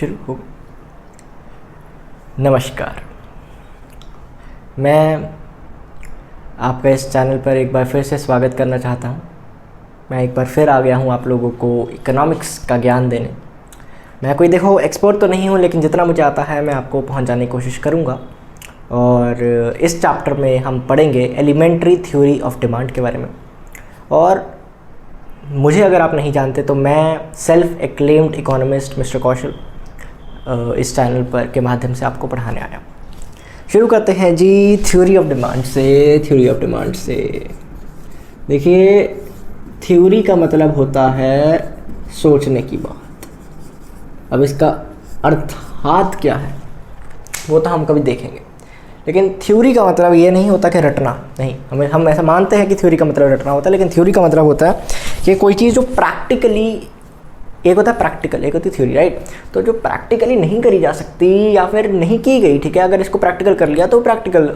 शुरू हो। नमस्कार, मैं आपका इस चैनल पर एक बार फिर से स्वागत करना चाहता हूँ। मैं एक बार फिर आ गया हूँ आप लोगों को इकोनॉमिक्स का ज्ञान देने। मैं कोई देखो एक्सपर्ट तो नहीं हूँ, लेकिन जितना मुझे आता है मैं आपको पहुँचाने की कोशिश करूँगा। और इस चैप्टर में हम पढ़ेंगे एलिमेंट्री थ्योरी ऑफ डिमांड के बारे में। और मुझे अगर आप नहीं जानते तो मैं सेल्फ एक्लेम्ड इकोनॉमिस्ट मिस्टर कौशल इस चैनल पर के माध्यम से आपको पढ़ाने आया। शुरू करते हैं जी थ्योरी ऑफ डिमांड से। देखिए, थ्योरी का मतलब होता है सोचने की बात। अब इसका अर्थात क्या है वो तो हम कभी देखेंगे, लेकिन थ्योरी का मतलब ये नहीं होता कि रटना नहीं। हम ऐसा मानते हैं कि थ्योरी का मतलब रटना होता है, लेकिन थ्योरी का मतलब होता है कि कोई चीज़ जो प्रैक्टिकली, एक होता है प्रैक्टिकल, एक होती है थ्योरी, राइट। तो जो प्रैक्टिकली नहीं करी जा सकती या फिर नहीं की गई, ठीक है, अगर इसको प्रैक्टिकल कर लिया तो प्रैक्टिकल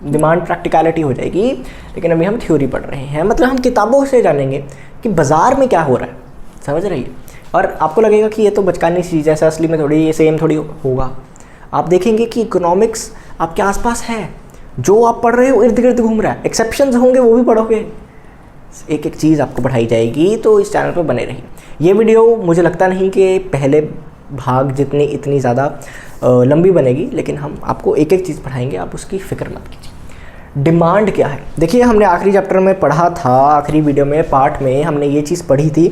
डिमांड प्रैक्टिकलिटी हो जाएगी। लेकिन अभी हम थ्योरी पढ़ रहे हैं, मतलब हम किताबों से जानेंगे कि बाज़ार में क्या हो रहा है, समझ रही है। और आपको लगेगा कि ये तो बचकानी चीज़ है, असली में थोड़ी ये सेम थोड़ी होगा। आप देखेंगे कि इकोनॉमिक्स आपके आसपास है, जो आप पढ़ रहे हो इर्द गिर्द घूम रहा है। एक्सेप्शंस होंगे वो भी पढ़ोगे, एक एक चीज़ आपको पढ़ाई जाएगी। तो इस चैनल पर बने रहिए। ये वीडियो मुझे लगता नहीं कि पहले भाग जितनी इतनी ज़्यादा लंबी बनेगी, लेकिन हम आपको एक एक चीज़ पढ़ाएंगे, आप उसकी फ़िक्र मत कीजिए। डिमांड क्या है? देखिए, हमने आखिरी चैप्टर में पढ़ा था, आखिरी वीडियो में पार्ट में हमने ये चीज़ पढ़ी थी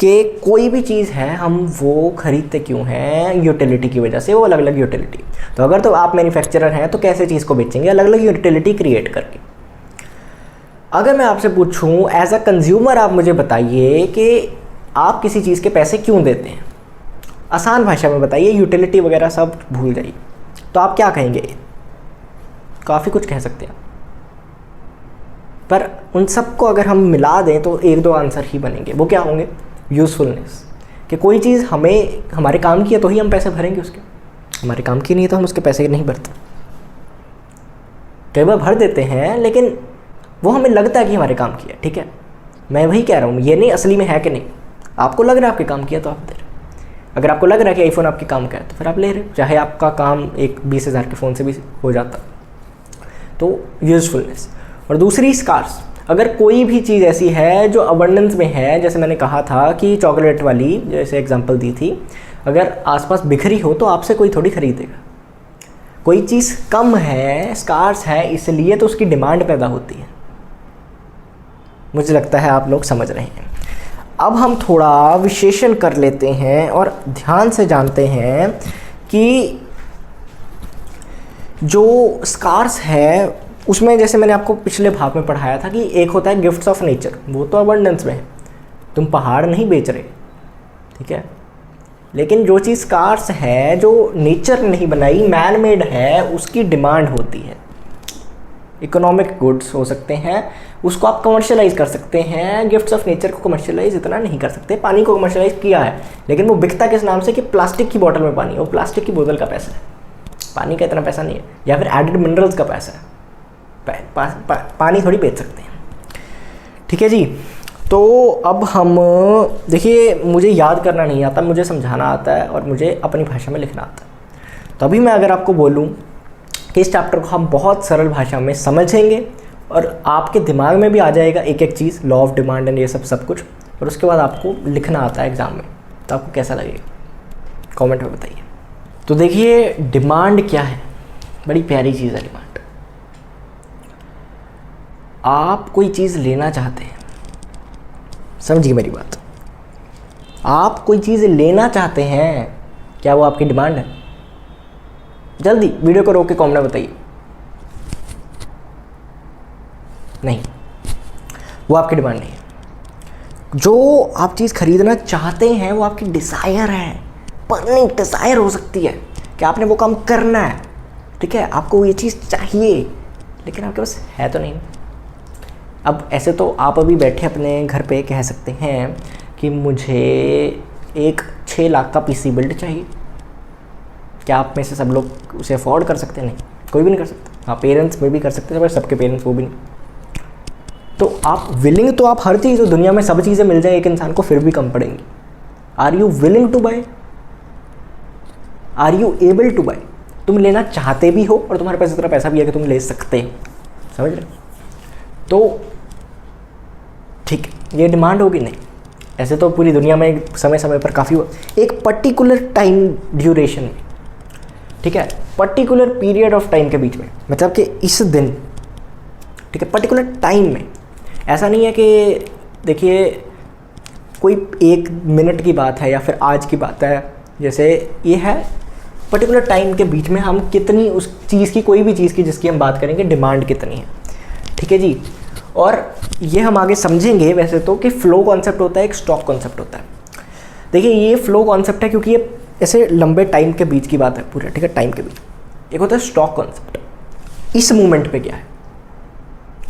कि कोई भी चीज़ है हम वो खरीदते क्यों हैं, यूटिलिटी की वजह से। वो अलग अलग यूटिलिटी। तो अगर तो आप मैन्युफैक्चरर हैं तो कैसे चीज़ को बेचेंगे, अलग अलग यूटिलिटी क्रिएट करके। अगर मैं आपसे पूछूं एज अ कंज्यूमर, आप मुझे बताइए कि आप किसी चीज़ के पैसे क्यों देते हैं। आसान भाषा में बताइए, यूटिलिटी वगैरह सब भूल जाइए। तो आप क्या कहेंगे? काफ़ी कुछ कह सकते हैं, पर उन सबको अगर हम मिला दें तो एक दो आंसर ही बनेंगे। वो क्या होंगे? यूज़फुलनेस, कि कोई चीज़ हमें हमारे काम की है तो ही हम पैसे भरेंगे उसके, हमारे काम की नहीं है तो हम उसके पैसे नहीं भरते। कई बार भर देते हैं, लेकिन वो हमें लगता है कि हमारे काम किया, ठीक है। मैं वही कह रहा हूँ, ये नहीं असली में है कि नहीं। आपको लग रहा है आपके काम किया तो आप दे रहे हो। अगर आपको लग रहा है कि आईफोन आपके काम का है तो फिर आप ले रहे हो, चाहे आपका काम एक 20,000 के फ़ोन से भी हो जाता। तो यूज़फुलनेस। और दूसरी स्कार्स। अगर कोई भी चीज़ ऐसी है जो अबंडेंस में है, जैसे मैंने कहा था कि चॉकलेट वाली जैसे एग्जांपल दी थी, अगर आसपास बिखरी हो तो आपसे कोई थोड़ी खरीदेगा। कोई चीज़ कम है, स्कार्स है, इसलिए तो उसकी डिमांड पैदा होती है। मुझे लगता है आप लोग समझ रहे हैं। अब हम थोड़ा विश्लेषण कर लेते हैं और ध्यान से जानते हैं कि जो स्कार्स है उसमें, जैसे मैंने आपको पिछले भाग में पढ़ाया था कि एक होता है गिफ्ट्स ऑफ नेचर, वो तो अबंडेंस में है, तुम पहाड़ नहीं बेच रहे, ठीक है। लेकिन जो चीज़ स्कार्स है, जो नेचर ने नहीं बनाई, मैन मेड है, उसकी डिमांड होती है। इकोनॉमिक गुड्स हो सकते हैं, उसको आप कमर्शियलाइज़ कर सकते हैं। गिफ्ट्स ऑफ नेचर को कमर्शियलाइज़ इतना नहीं कर सकते। पानी को कमर्शियलाइज़ किया है, लेकिन वो बिकता किस नाम से कि प्लास्टिक की बोतल में पानी है। वो प्लास्टिक की बोतल का पैसा है, पानी का इतना पैसा नहीं है। या फिर एडिड मिनरल्स का पैसा है। पानी थोड़ी बेच सकते हैं, ठीक है जी। तो अब हम देखिए, मुझे याद करना नहीं आता, मुझे समझाना आता है और मुझे अपनी भाषा में लिखना आता है। तो अभी मैं अगर आपको बोलूँ कि इस चैप्टर को हम बहुत सरल भाषा में समझेंगे और आपके दिमाग में भी आ जाएगा एक एक चीज़, लॉ ऑफ डिमांड एंड ये सब कुछ, और उसके बाद आपको लिखना आता है एग्ज़ाम में, तो आपको कैसा लगेगा कमेंट में बताइए। तो देखिए, डिमांड क्या है? बड़ी प्यारी चीज़ है डिमांड। आप कोई चीज़ लेना चाहते हैं, समझिए मेरी बात। आप कोई चीज़ लेना चाहते हैं, क्या वो आपकी डिमांड है? जल्दी वीडियो को रोक के कमेंट में बताइए। नहीं, वो आपकी डिमांड नहीं है। जो आप चीज़ खरीदना चाहते हैं वो आपकी डिज़ायर है, बर्निंग डिज़ायर हो सकती है कि आपने वो काम करना है, ठीक है, आपको ये चीज़ चाहिए, लेकिन आपके पास है तो नहीं। अब ऐसे तो आप अभी बैठे अपने घर पे कह सकते हैं कि मुझे एक 6 लाख का पीसी बिल्ड चाहिए। क्या आप में से सब लोग उसे अफोर्ड कर सकते हैं? नहीं, कोई भी नहीं कर सकता। हाँ, पेरेंट्स में भी कर सकते हैं, पर सबके पेरेंट्स वो भी नहीं। तो आप विलिंग, तो आप हर चीज़, दुनिया में सब चीज़ें मिल जाए एक इंसान को फिर भी कम पड़ेंगी। Are you willing to buy? Are you able to buy, तुम लेना चाहते भी हो और तुम्हारे पास इतना पैसा भी है कि तुम ले सकते हो, समझ रहे? तो ठीक है, ये डिमांड होगी नहीं। ऐसे तो पूरी दुनिया में समय समय पर काफ़ी एक पर्टिकुलर टाइम ड्यूरेशन में, ठीक है, पर्टिकुलर पीरियड ऑफ टाइम के बीच में, मतलब कि इस दिन, ठीक है, पर्टिकुलर टाइम में। ऐसा नहीं है कि देखिए कोई 1 मिनट की बात है या फिर आज की बात है, जैसे ये है पर्टिकुलर टाइम के बीच में हम कितनी उस चीज़ की, कोई भी चीज़ की जिसकी हम बात करेंगे, डिमांड कितनी है, ठीक है जी। और ये हम आगे समझेंगे वैसे तो कि फ़्लो कॉन्सेप्ट होता है, एक स्टॉक कॉन्सेप्ट होता है। देखिए ये फ़्लो कॉन्सेप्ट है क्योंकि ये ऐसे लंबे टाइम के बीच की बात है पूरा, ठीक है, टाइम के बीच। एक होता है स्टॉक कॉन्सेप्ट, इस मोमेंट पे क्या है,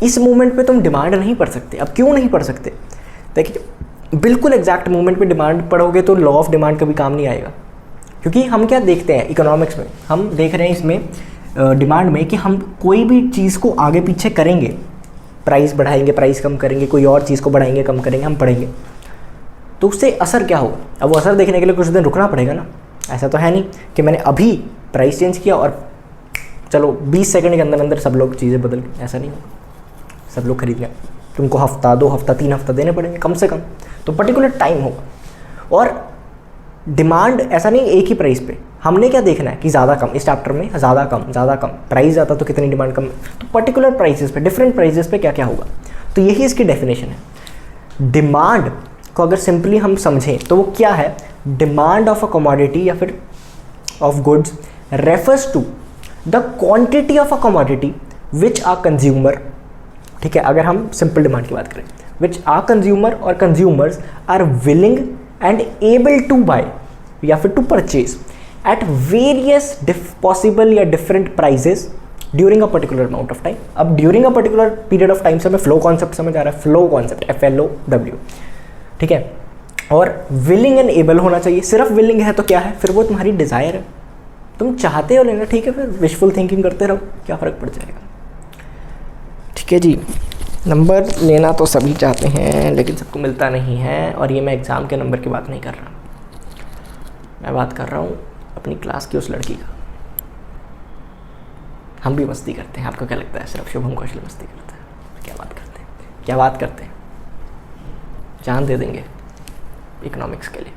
इस मोमेंट पे तुम डिमांड नहीं पढ़ सकते। अब क्यों नहीं पढ़ सकते? देखिए बिल्कुल एग्जैक्ट मोमेंट पे डिमांड पढ़ोगे तो लॉ ऑफ डिमांड कभी काम नहीं आएगा, क्योंकि हम क्या देखते हैं इकोनॉमिक्स में, हम देख रहे हैं इसमें डिमांड में कि हम कोई भी चीज़ को आगे पीछे करेंगे, प्राइस बढ़ाएंगे, प्राइस कम करेंगे, कोई और चीज़ को बढ़ाएंगे, कम करेंगे, हम पढ़ेंगे, तो उससे असर क्या होगा? अब वो असर देखने के लिए कुछ दिन रुकना पड़ेगा ना। ऐसा तो है नहीं कि मैंने अभी प्राइस चेंज किया और चलो 20 सेकंड के अंदर अंदर सब लोग चीज़ें बदल गई, ऐसा नहीं होगा। सब लोग खरीद गए, तुमको हफ्ता, 2 हफ्ता, 3 हफ्ता देने पड़ेंगे कम से कम, तो पर्टिकुलर टाइम होगा। और डिमांड ऐसा नहीं एक ही प्राइस पे, हमने क्या देखना है कि ज़्यादा कम, इस चैप्टर में ज़्यादा कम, प्राइस ज़्यादा तो कितनी डिमांड कम, तो पर्टिकुलर प्राइसेस पे, डिफरेंट प्राइसेस पे क्या क्या होगा, तो यही इसकी डेफिनेशन है। डिमांड को अगर सिंपली हम समझें तो वो क्या है, डिमांड ऑफ अ कमोडिटी या फिर of goods refers to the quantity of a commodity which are consumer, ठीक है, अगर हम सिंपल डिमांड की बात करें, विच आर कंज्यूमर और consumers are willing and able to buy या फिर to purchase at various possible या different prices during a particular amount of time. अब during a particular period of time से हमें फ्लो कॉन्सेप्ट समझ आ रहा है, फ्लो कॉन्सेप्ट FLOW, ठीक है। और विलिंग एंड एबल होना चाहिए, सिर्फ विलिंग है तो क्या है, फिर वो तुम्हारी डिज़ायर है, तुम चाहते हो लेना, ठीक है, फिर विशफुल थिंकिंग करते रहो, क्या फ़र्क पड़ जाएगा, ठीक है जी। नंबर लेना तो सभी चाहते हैं लेकिन सबको मिलता नहीं है, और ये मैं एग्ज़ाम के नंबर की बात नहीं कर रहा, मैं बात कर रहा हूँ अपनी क्लास की उस लड़की का। हम भी मस्ती करते हैं, आपको क्या लगता है सिर्फ शुभम कौशल मस्ती करता है? क्या बात करते हैं, क्या बात करते हैं, जान दे देंगे इकोनॉमिक्स के लिए,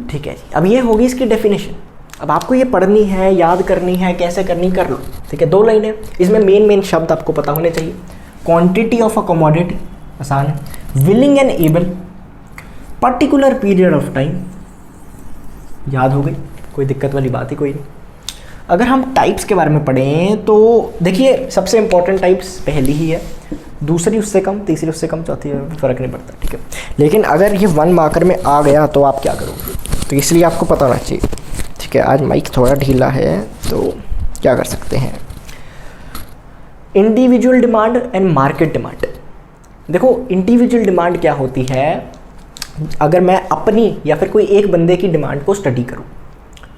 ठीक है जी। अब ये होगी इसकी डेफिनेशन। अब आपको ये पढ़नी है, याद करनी है, कैसे करनी कर लो, ठीक है। 2 लाइनें, इसमें मेन शब्द आपको पता होने चाहिए। क्वांटिटी ऑफ अ कमोडिटी आसान है, willing and able, particular period of time, याद हो गई, कोई दिक्कत वाली बात ही कोई नहीं। अगर हम टाइप्स के बारे में पढ़ें तो देखिए सबसे इंपॉर्टेंट टाइप्स पहली ही है, दूसरी उससे कम, तीसरी उससे कम, चौथी फ़र्क नहीं पड़ता, ठीक है। लेकिन अगर ये 1 मार्कर में आ गया तो आप क्या करोगे, तो इसलिए आपको पता होना चाहिए, ठीक है। आज माइक थोड़ा ढीला है तो क्या कर सकते हैं। Individual demand and market demand. देखो इंडिविजुअल डिमांड क्या होती है, अगर मैं अपनी या फिर कोई एक बंदे की डिमांड को स्टडी करूं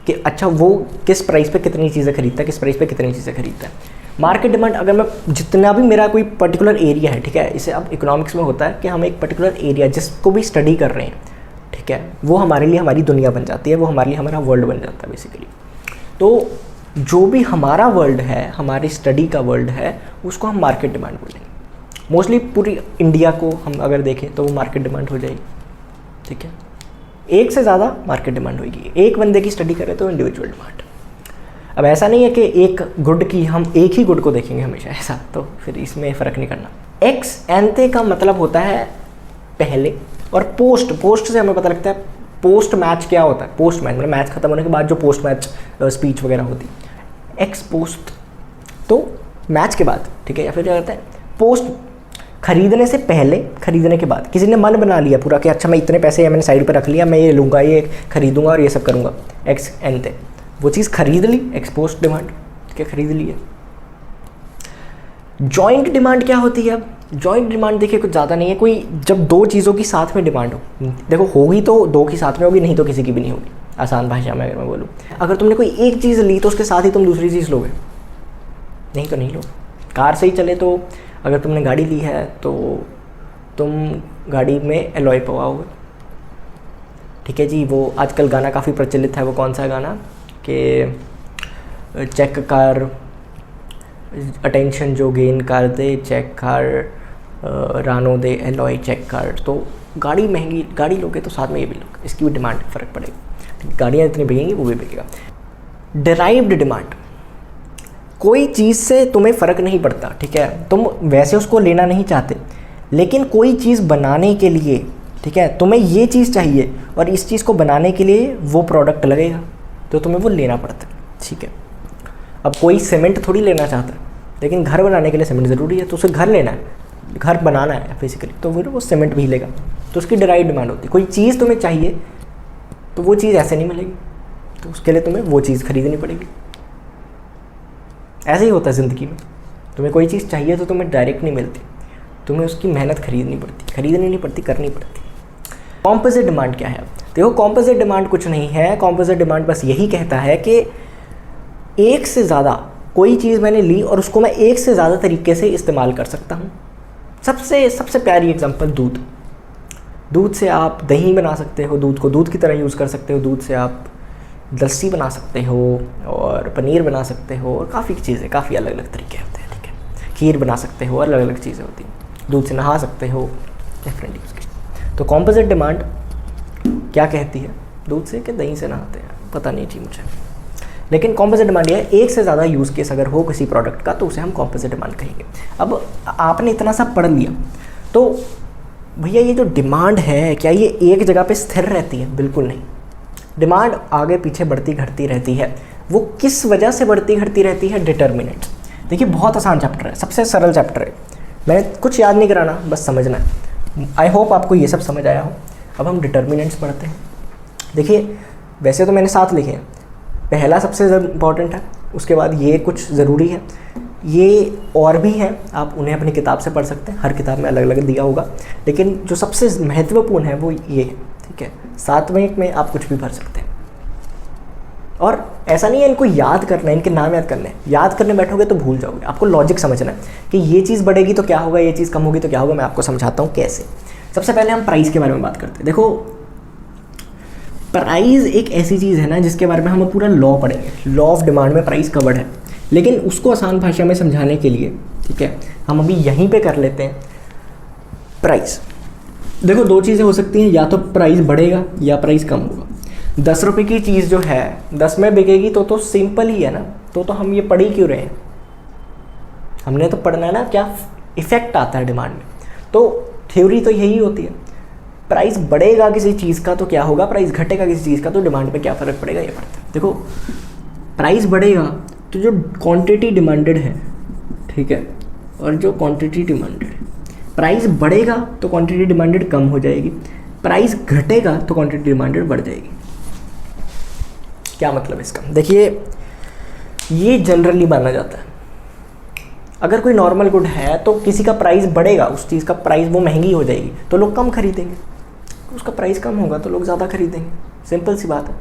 कि अच्छा वो किस प्राइस पे कितनी चीज़ें खरीदता है, किस प्राइस पे कितनी चीज़ें खरीदता है। मार्केट डिमांड, अगर मैं जितना भी मेरा कोई पर्टिकुलर एरिया है, ठीक है, इसे अब इकोनॉमिक्स में होता है कि हम एक पर्टिकुलर एरिया जिसको भी स्टडी कर रहे हैं, ठीक है, वो हमारे लिए हमारी दुनिया बन जाती है, वो हमारे लिए हमारा वर्ल्ड बन जाता है बेसिकली। तो जो भी हमारा वर्ल्ड है, हमारी स्टडी का वर्ल्ड है, उसको हम मार्केट डिमांड बोलेंगे। मोस्टली पूरी इंडिया को हम अगर देखें तो वो मार्केट डिमांड हो जाएगी, ठीक है। एक से ज़्यादा मार्केट डिमांड होगी, एक बंदे की स्टडी करें तो इंडिविजुअल डिमांड। अब ऐसा नहीं है कि एक गुड की हम एक ही गुड को देखेंगे हमेशा, ऐसा तो फिर इसमें फ़र्क नहीं करना। एक्स एंते का मतलब होता है पहले, और पोस्ट, पोस्ट से हमें पता लगता है पोस्ट मैच क्या होता है। पोस्ट मैच मतलब मैच खत्म होने के बाद जो पोस्ट मैच स्पीच वगैरह होती है, एक्स पोस्ट तो मैच के बाद, ठीक है। या फिर क्या कहते हैं पोस्ट, खरीदने से पहले, खरीदने के बाद, किसी ने मन बना लिया पूरा कि अच्छा मैं इतने पैसे मैंने साइड पर रख लिया, मैं ये लूँगा, ये खरीदूंगा और ये सब करूँगा, एक्स एंते, वो चीज़ खरीद ली, एक्सपोस्ट डिमांड, ठीक है, खरीद ली है। जॉइंट डिमांड क्या होती है? जॉइंट डिमांड देखिए कुछ ज़्यादा नहीं है, कोई जब 2 चीज़ों की साथ में डिमांड हो, देखो होगी तो 2 की साथ में होगी, नहीं तो किसी की भी नहीं होगी, आसान भाषा में अगर मैं बोलूँ। अगर तुमने कोई एक चीज़ ली तो उसके साथ ही तुम दूसरी चीज़ लोगे, नहीं तो नहीं लो। कार से ही चले तो अगर तुमने गाड़ी ली है तो तुम गाड़ी में एलॉय पवाओगे, ठीक है जी। वो आजकल गाना काफ़ी प्रचलित है, वो कौन सा गाना कि चेक कर अटेंशन जो गेन कर दे, चेक कर रानो दे एलॉय चेक कर। तो गाड़ी महंगी, गाड़ी लोगे तो साथ में ये भी लोगे, इसकी भी डिमांड फ़र्क पड़ेगा। गाड़ियाँ इतनी बिकेंगी वो भी बिकेगा। डिराइव्ड डिमांड, कोई चीज़ से तुम्हें फ़र्क नहीं पड़ता, ठीक है, तुम वैसे उसको लेना नहीं चाहते, लेकिन कोई चीज़ बनाने के लिए, ठीक है, तुम्हें ये चीज़ चाहिए और इस चीज़ को बनाने के लिए वो प्रोडक्ट लगेगा, तो तुम्हें वो लेना पड़ता है, ठीक है। अब कोई सीमेंट थोड़ी लेना चाहता है, लेकिन घर बनाने के लिए सीमेंट ज़रूरी है, तो उसे घर लेना है, घर बनाना है बेसिकली, तो फिर वो सीमेंट भी लेगा, तो उसकी डिराइव डिमांड होती है। कोई चीज़ तुम्हें चाहिए तो वो चीज़ ऐसे नहीं मिलेगी, तो उसके लिए तुम्हें वो चीज़ खरीदनी पड़ेगी। ऐसे ही होता है ज़िंदगी में, तुम्हें कोई चीज़ चाहिए तो तुम्हें डायरेक्ट नहीं मिलती, तुम्हें उसकी मेहनत खरीदनी पड़ती, करनी पड़ती। कॉम्पोजिट डिमांड क्या है? देखो, कॉम्पोजिट डिमांड कुछ नहीं है। कॉम्पोजिट डिमांड बस यही कहता है कि एक से ज़्यादा कोई चीज़ मैंने ली और उसको मैं एक से ज़्यादा तरीके से इस्तेमाल कर सकता हूँ। सबसे प्यारी एग्जांपल दूध से आप दही बना सकते हो, दूध को दूध की तरह यूज़ कर सकते हो, दूध से आप लस्सी बना सकते हो और पनीर बना सकते हो और काफ़ी चीज़ें, काफ़ी अलग अलग तरीके होते हैं, ठीक है। खीर बना सकते हो और अलग अलग चीज़ें होती हैं। दूध से नहा सकते हो, डिफरेंट यूज़ की। तो कॉम्पोजिट डिमांड क्या कहती है? दूध से कि दही से नहाते हैं, पता नहीं थी मुझे, लेकिन कॉम्पोजिट डिमांड ये है, एक से ज़्यादा यूज़ केस अगर हो किसी प्रोडक्ट का तो उसे हम कॉम्पोजिट डिमांड कहेंगे। अब आपने इतना सा पढ़ लिया, तो भैया ये जो डिमांड है क्या ये एक जगह पे स्थिर रहती है? बिल्कुल नहीं। डिमांड आगे पीछे बढ़ती घटती रहती है। वो किस वजह से बढ़ती घटती रहती है? डिटर्मिनेंट्स। देखिए, बहुत आसान चैप्टर है, सबसे सरल चैप्टर है, मैंने कुछ याद नहीं कराना, बस समझना है। आई होप आपको ये सब समझ आया हो। अब हम डिटर्मिनेंट्स पढ़ते हैं। देखिए, वैसे तो मैंने 7 लिखे हैं, पहला सबसे इम्पॉर्टेंट है, उसके बाद ये कुछ ज़रूरी है, ये और भी हैं, आप उन्हें अपनी किताब से पढ़ सकते हैं, हर किताब में अलग अलग दिया होगा, लेकिन जो सबसे महत्वपूर्ण है वो ये है, ठीक है। 7 मिनट में आप कुछ भी भर सकते हैं, और ऐसा नहीं है इनको याद करना है, इनके नाम याद करने हैं। याद करने बैठोगे तो भूल जाओगे, आपको लॉजिक समझना है कि ये चीज़ बढ़ेगी तो क्या होगा, ये चीज़ कम होगी तो क्या होगा। मैं आपको समझाता हूँ कैसे। सबसे पहले हम प्राइस के बारे में बात करते हैं। देखो, प्राइस एक ऐसी चीज़ है ना जिसके बारे में हम पूरा लॉ पढ़ेंगे, लॉ ऑफ डिमांड में प्राइस कवर्ड है, लेकिन उसको आसान भाषा में समझाने के लिए, ठीक है, हम अभी यहीं पे कर लेते हैं। प्राइस, देखो 2 चीज़ें हो सकती हैं, या तो प्राइस बढ़ेगा या प्राइस कम होगा। 10 रुपये की चीज़ जो है 10 में बिकेगी तो सिंपल ही है ना, तो हम ये पढ़ ही क्यों रहे हैं? हमने तो पढ़ना है ना क्या इफेक्ट आता है डिमांड में। तो थ्योरी तो यही होती है, प्राइस बढ़ेगा किसी चीज़ का तो क्या होगा, प्राइस घटेगा किसी चीज़ का तो डिमांड पे क्या फ़र्क पड़ेगा, ये पड़ता है। देखो, प्राइस बढ़ेगा तो जो क्वांटिटी डिमांडेड है, ठीक है, और जो क्वांटिटी डिमांडेड है, प्राइस बढ़ेगा तो क्वांटिटी डिमांडेड कम हो जाएगी, प्राइस घटेगा तो क्वांटिटी डिमांडेड बढ़ जाएगी। क्या मतलब इसका? देखिए, ये जनरली माना जाता है, अगर कोई नॉर्मल गुड है तो किसी का प्राइस बढ़ेगा, उस चीज़ का प्राइस वो महंगी हो जाएगी तो लोग कम खरीदेंगे, उसका प्राइस कम होगा तो लोग ज़्यादा खरीदेंगे। सिंपल सी बात है।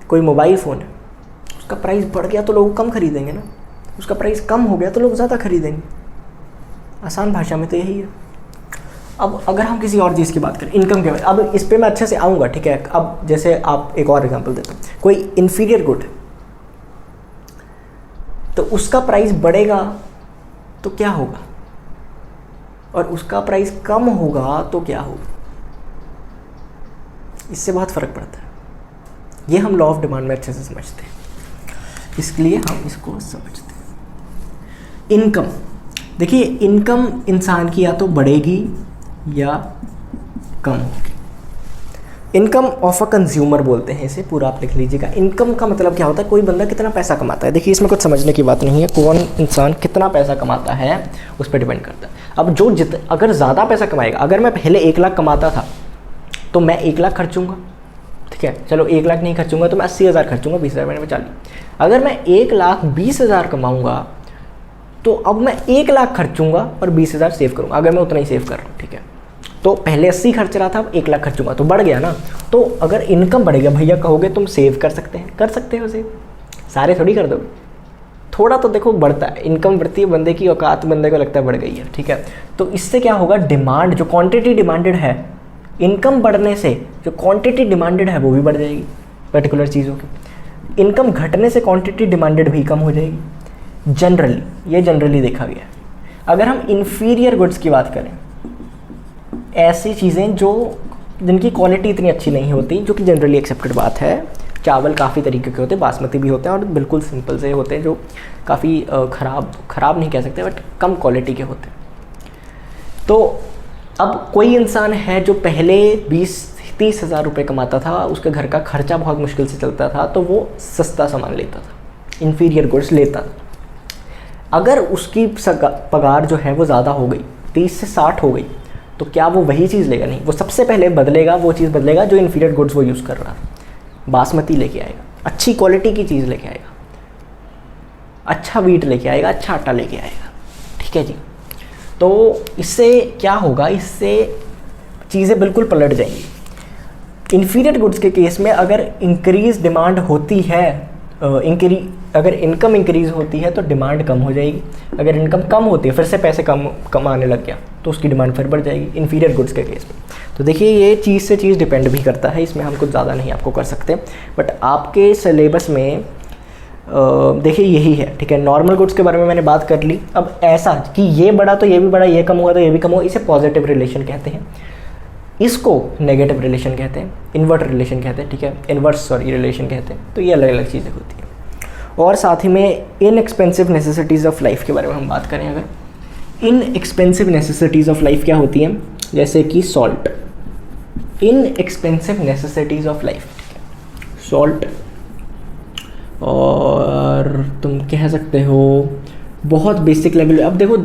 कोई मोबाइल फ़ोन है, उसका प्राइस बढ़ गया तो लोग कम खरीदेंगे ना, उसका प्राइस कम हो गया तो लोग ज़्यादा खरीदेंगे। आसान भाषा में तो यही है। अब अगर हम किसी और चीज़ की बात करें, इनकम के बारे में, अब इस पर मैं अच्छे से आऊँगा, ठीक है। अब जैसे आप एक और एग्जांपल देता हूँ, कोई इन्फीरियर गुड है तो उसका प्राइस बढ़ेगा तो क्या होगा, और उसका प्राइस कम होगा तो क्या होगा, इससे बहुत फ़र्क पड़ता है। ये हम लॉ ऑफ डिमांड में अच्छे से समझते हैं, इसलिए हम इसको समझते हैं। इनकम, देखिए, इनकम इंसान की या तो बढ़ेगी या कम होगी। इनकम ऑफ अ कंज्यूमर बोलते हैं इसे, पूरा आप लिख लीजिएगा। इनकम का मतलब क्या होता है, कोई बंदा कितना पैसा कमाता है। देखिए, इसमें कुछ समझने की बात नहीं है, कौन इंसान कितना पैसा कमाता है उस पर डिपेंड करता है। अब जो अगर ज़्यादा पैसा कमाएगा, अगर मैं पहले 1 लाख कमाता था तो मैं 1 लाख खर्चूंगा, ठीक है, चलो 1 लाख नहीं खर्चूंगा तो मैं 80,000 खर्चूंगा, 20,000 मैंने बचा लिया। अगर मैं 1,20,000 कमाऊंगा तो अब मैं 1 लाख खर्चूंगा और 20,000 सेव करूंगा, अगर मैं उतना ही सेव कर रहा हूँ, ठीक है। तो पहले 80 खर्च रहा था, अब 1 लाख खर्चूंगा तो बढ़ गया ना। तो अगर इनकम बढ़ेगा, भैया कहोगे तुम सेव कर सकते हैं, कर सकते हो सेव, सारे थोड़ी कर दोगे, थोड़ा तो देखो बढ़ता है, इनकम बढ़ती है, बंदे की औकात बंदे को लगता है बढ़ गई है, ठीक है। तो इससे क्या होगा, डिमांड जो क्वांटिटी डिमांडेड है इनकम बढ़ने से जो क्वांटिटी डिमांडेड है वो भी बढ़ जाएगी पर्टिकुलर चीज़ों की। इनकम घटने से क्वांटिटी डिमांडेड भी कम हो जाएगी। जनरली, ये जनरली देखा गया है। अगर हम इन्फीरियर गुड्स की बात करें, ऐसी चीज़ें जिनकी क्वालिटी इतनी अच्छी नहीं होती, जो कि जनरली एक्सेप्टेड बात है, चावल काफ़ी तरीके के होते हैं, बासमती भी होते हैं और बिल्कुल सिंपल से होते हैं जो काफ़ी ख़राब नहीं कह सकते बट कम क्वालिटी के होते हैं। तो अब कोई इंसान है जो पहले 20-30 हज़ार रुपये कमाता था, उसके घर का खर्चा बहुत मुश्किल से चलता था, तो वो सस्ता सामान लेता था, इन्फीरियर गुड्स लेता था। अगर उसकी पगार जो है वो ज़्यादा हो गई, 30 से 60 हो गई, तो क्या वो वही चीज़ लेगा? नहीं, वो सबसे पहले बदलेगा, वो चीज़ बदलेगा जो इन्फीरियर गुड्स वो यूज़ कर रहा है। बासमती लेके आएगा, अच्छी क्वालिटी की चीज़ लेके आएगा, अच्छा वीट लेके आएगा, अच्छा आटा लेके आएगा। ठीक है जी। तो इससे क्या होगा? इससे चीज़ें बिल्कुल पलट जाएंगी। इन्फीरियर गुड्स के केस में अगर इंक्रीज डिमांड होती है, अगर इनकम इंक्रीज़ होती है तो डिमांड कम हो जाएगी। अगर इनकम कम होती है, फिर से पैसे कमाने लग गया, तो उसकी डिमांड फिर बढ़ जाएगी इन्फीरियर गुड्स के केस में। तो देखिए, ये चीज़ से चीज़ डिपेंड भी करता है, इसमें हम कुछ ज़्यादा नहीं आपको कर सकते। बट आपके सिलेबस में देखिए यही है। ठीक है, नॉर्मल गुड्स के बारे में मैंने बात कर ली। अब ऐसा कि ये बढ़ा तो ये भी बढ़ा, ये कम हुआ तो ये भी कम हुआ, इसे पॉजिटिव रिलेशन कहते हैं। इसको नेगेटिव रिलेशन कहते हैं, इन्वर्ट रिलेशन कहते हैं। ठीक है, इन्वर्स रिलेशन कहते हैं। तो ये अलग अलग चीज़ें होती हैं। और साथ ही में इनएक्सपेंसिव नेसेसिटीज़ ऑफ लाइफ के बारे में हम बात करें, अगर इनएक्सपेंसिव नेसेसिटीज़ ऑफ लाइफ क्या होती हैं, जैसे कि salt, inexpensive necessities of life, salt, और तुम कह सकते हो बहुत बेसिक लेवल। अब देखो,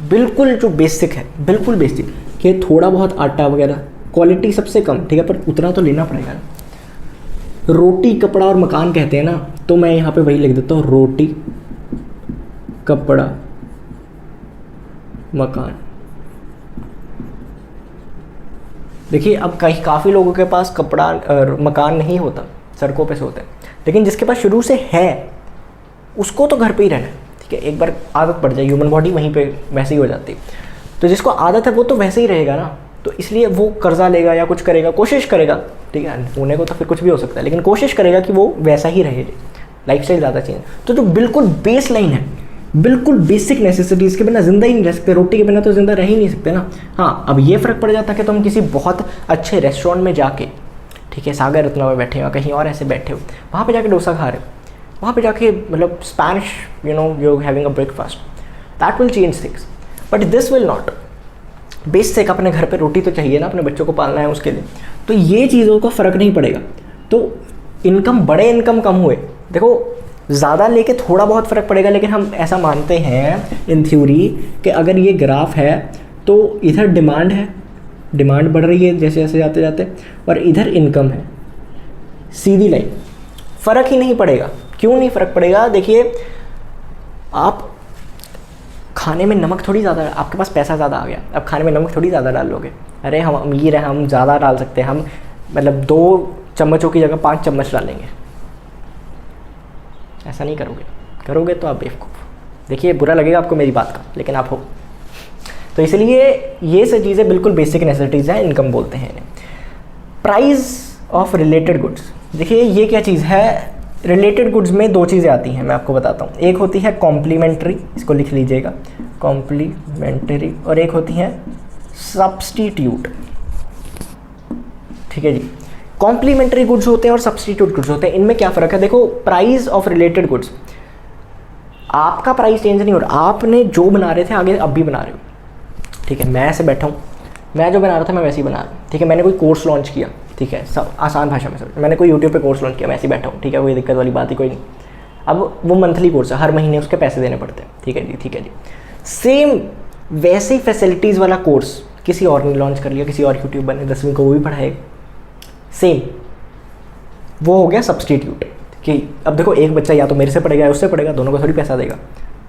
बिल्कुल जो बेसिक है, बिल्कुल बेसिक, कि थोड़ा बहुत आटा वगैरह, क्वालिटी सबसे कम, ठीक है, पर उतना तो लेना पड़ेगा ना। रोटी, कपड़ा और मकान कहते हैं ना, तो मैं यहाँ पे वही लिख देता हूँ, रोटी, कपड़ा, मकान। देखिए, अब काफ़ी लोगों के पास कपड़ा और मकान नहीं होता, सड़कों पे सोते हैं, लेकिन जिसके पास शुरू से है उसको तो घर पे ही रहना है। ठीक है, एक बार आदत पड़ जाए, ह्यूमन बॉडी वहीं पे वैसे ही हो जाती है। तो जिसको आदत है वो तो वैसे ही रहेगा ना, तो इसलिए वो कर्जा लेगा या कुछ करेगा, कोशिश करेगा। ठीक है, होने को तो फिर कुछ भी हो सकता है, लेकिन कोशिश करेगा कि वो वैसा ही रहे, लाइफ स्टाइल ज़्यादा चेंज। तो जो बिल्कुल बेस लाइन है, बिल्कुल बेसिक नेसेसिटीज़ के बिना ज़िंदा ही नहीं रह सकते। रोटी के बिना तो ज़िंदा रह ही नहीं सकते ना। हाँ, अब ये फ़र्क पड़ जाता है कि तुम किसी बहुत अच्छे रेस्टोरेंट में जाके, ठीक है, सागर रत्ना में बैठे हो, कहीं और ऐसे बैठे हो, वहाँ पे जाके डोसा खा रहे हो, वहाँ पे जाके मतलब Spanish, you having a breakfast, that will change things, but this will not. Basic अपने घर पे रोटी तो चाहिए ना, अपने बच्चों को पालना है उसके लिए, तो ये चीज़ों का फ़र्क नहीं पड़ेगा। तो इनकम बढ़े, इनकम कम हुए, देखो ज़्यादा लेके थोड़ा बहुत फ़र्क पड़ेगा, लेकिन हम ऐसा मानते हैं इन थ्योरी कि अगर ये ग्राफ है तो इधर डिमांड है, डिमांड बढ़ रही है जैसे जैसे जाते जाते, और इधर इनकम है, सीधी लाइन, फ़र्क ही नहीं पड़ेगा। क्यों नहीं फ़र्क पड़ेगा? देखिए, आप खाने में नमक थोड़ी ज़्यादा, आपके पास पैसा ज़्यादा आ गया, अब खाने में नमक थोड़ी ज़्यादा डाल लोगे। अरे हम अमीर हैं, हम ज़्यादा डाल सकते हैं, हम मतलब 2 चम्मचों की जगह 5 चम्मच डालेंगे। ऐसा नहीं करोगे तो आप बेवकूफ़। देखिए, बुरा लगेगा आपको मेरी बात का, लेकिन आप हो। तो इसलिए ये सब चीज़ें बिल्कुल बेसिक नेसेसिटीज़ हैं, इनकम बोलते हैं इन्हें। प्राइस ऑफ रिलेटेड गुड्स, देखिए ये क्या चीज़ है। रिलेटेड गुड्स में 2 चीज़ें आती हैं, मैं आपको बताता हूँ। एक होती है कॉम्प्लीमेंट्री, इसको लिख लीजिएगा, कॉम्प्लीमेंट्री, और एक होती है सब्स्टिट्यूट। ठीक है जी, कॉम्प्लीमेंट्री गुड्स होते हैं और सब्स्टिट्यूट गुड्स होते हैं। इनमें क्या फ़र्क है? देखो, प्राइस ऑफ रिलेटेड गुड्स, आपका प्राइस चेंज नहीं हो रहा, आपने जो बना रहे थे आगे अब भी बना रहे हो। ठीक है, मैं ऐसे बैठा हूँ, मैं जो बना रहा था मैं वैसे ही बना रहा हूँ। ठीक है, मैंने कोई कोर्स लॉन्च किया, ठीक है, सब आसान भाषा में समझ, मैंने कोई यूट्यूब पे कोर्स लॉन्च किया, मैं ऐसे ही बैठा हूँ। ठीक है, कोई दिक्कत वाली बात ही कोई नहीं। अब वो मंथली कोर्स है, हर महीने उसके पैसे देने पड़ते हैं। ठीक है जी, ठीक है जी। सेम वैसे ही फैसिलिटीज़ वाला कोर्स किसी और ने लॉन्च कर लिया, किसी और यूट्यूबर ने 10वीं को वो भी पढ़ाएगा, सेम, वो हो गया सब्स्टिट्यूट। कि अब देखो, एक बच्चा या तो मेरे से पढ़ेगा या उससे पढ़ेगा, दोनों को थोड़ी पैसा देगा।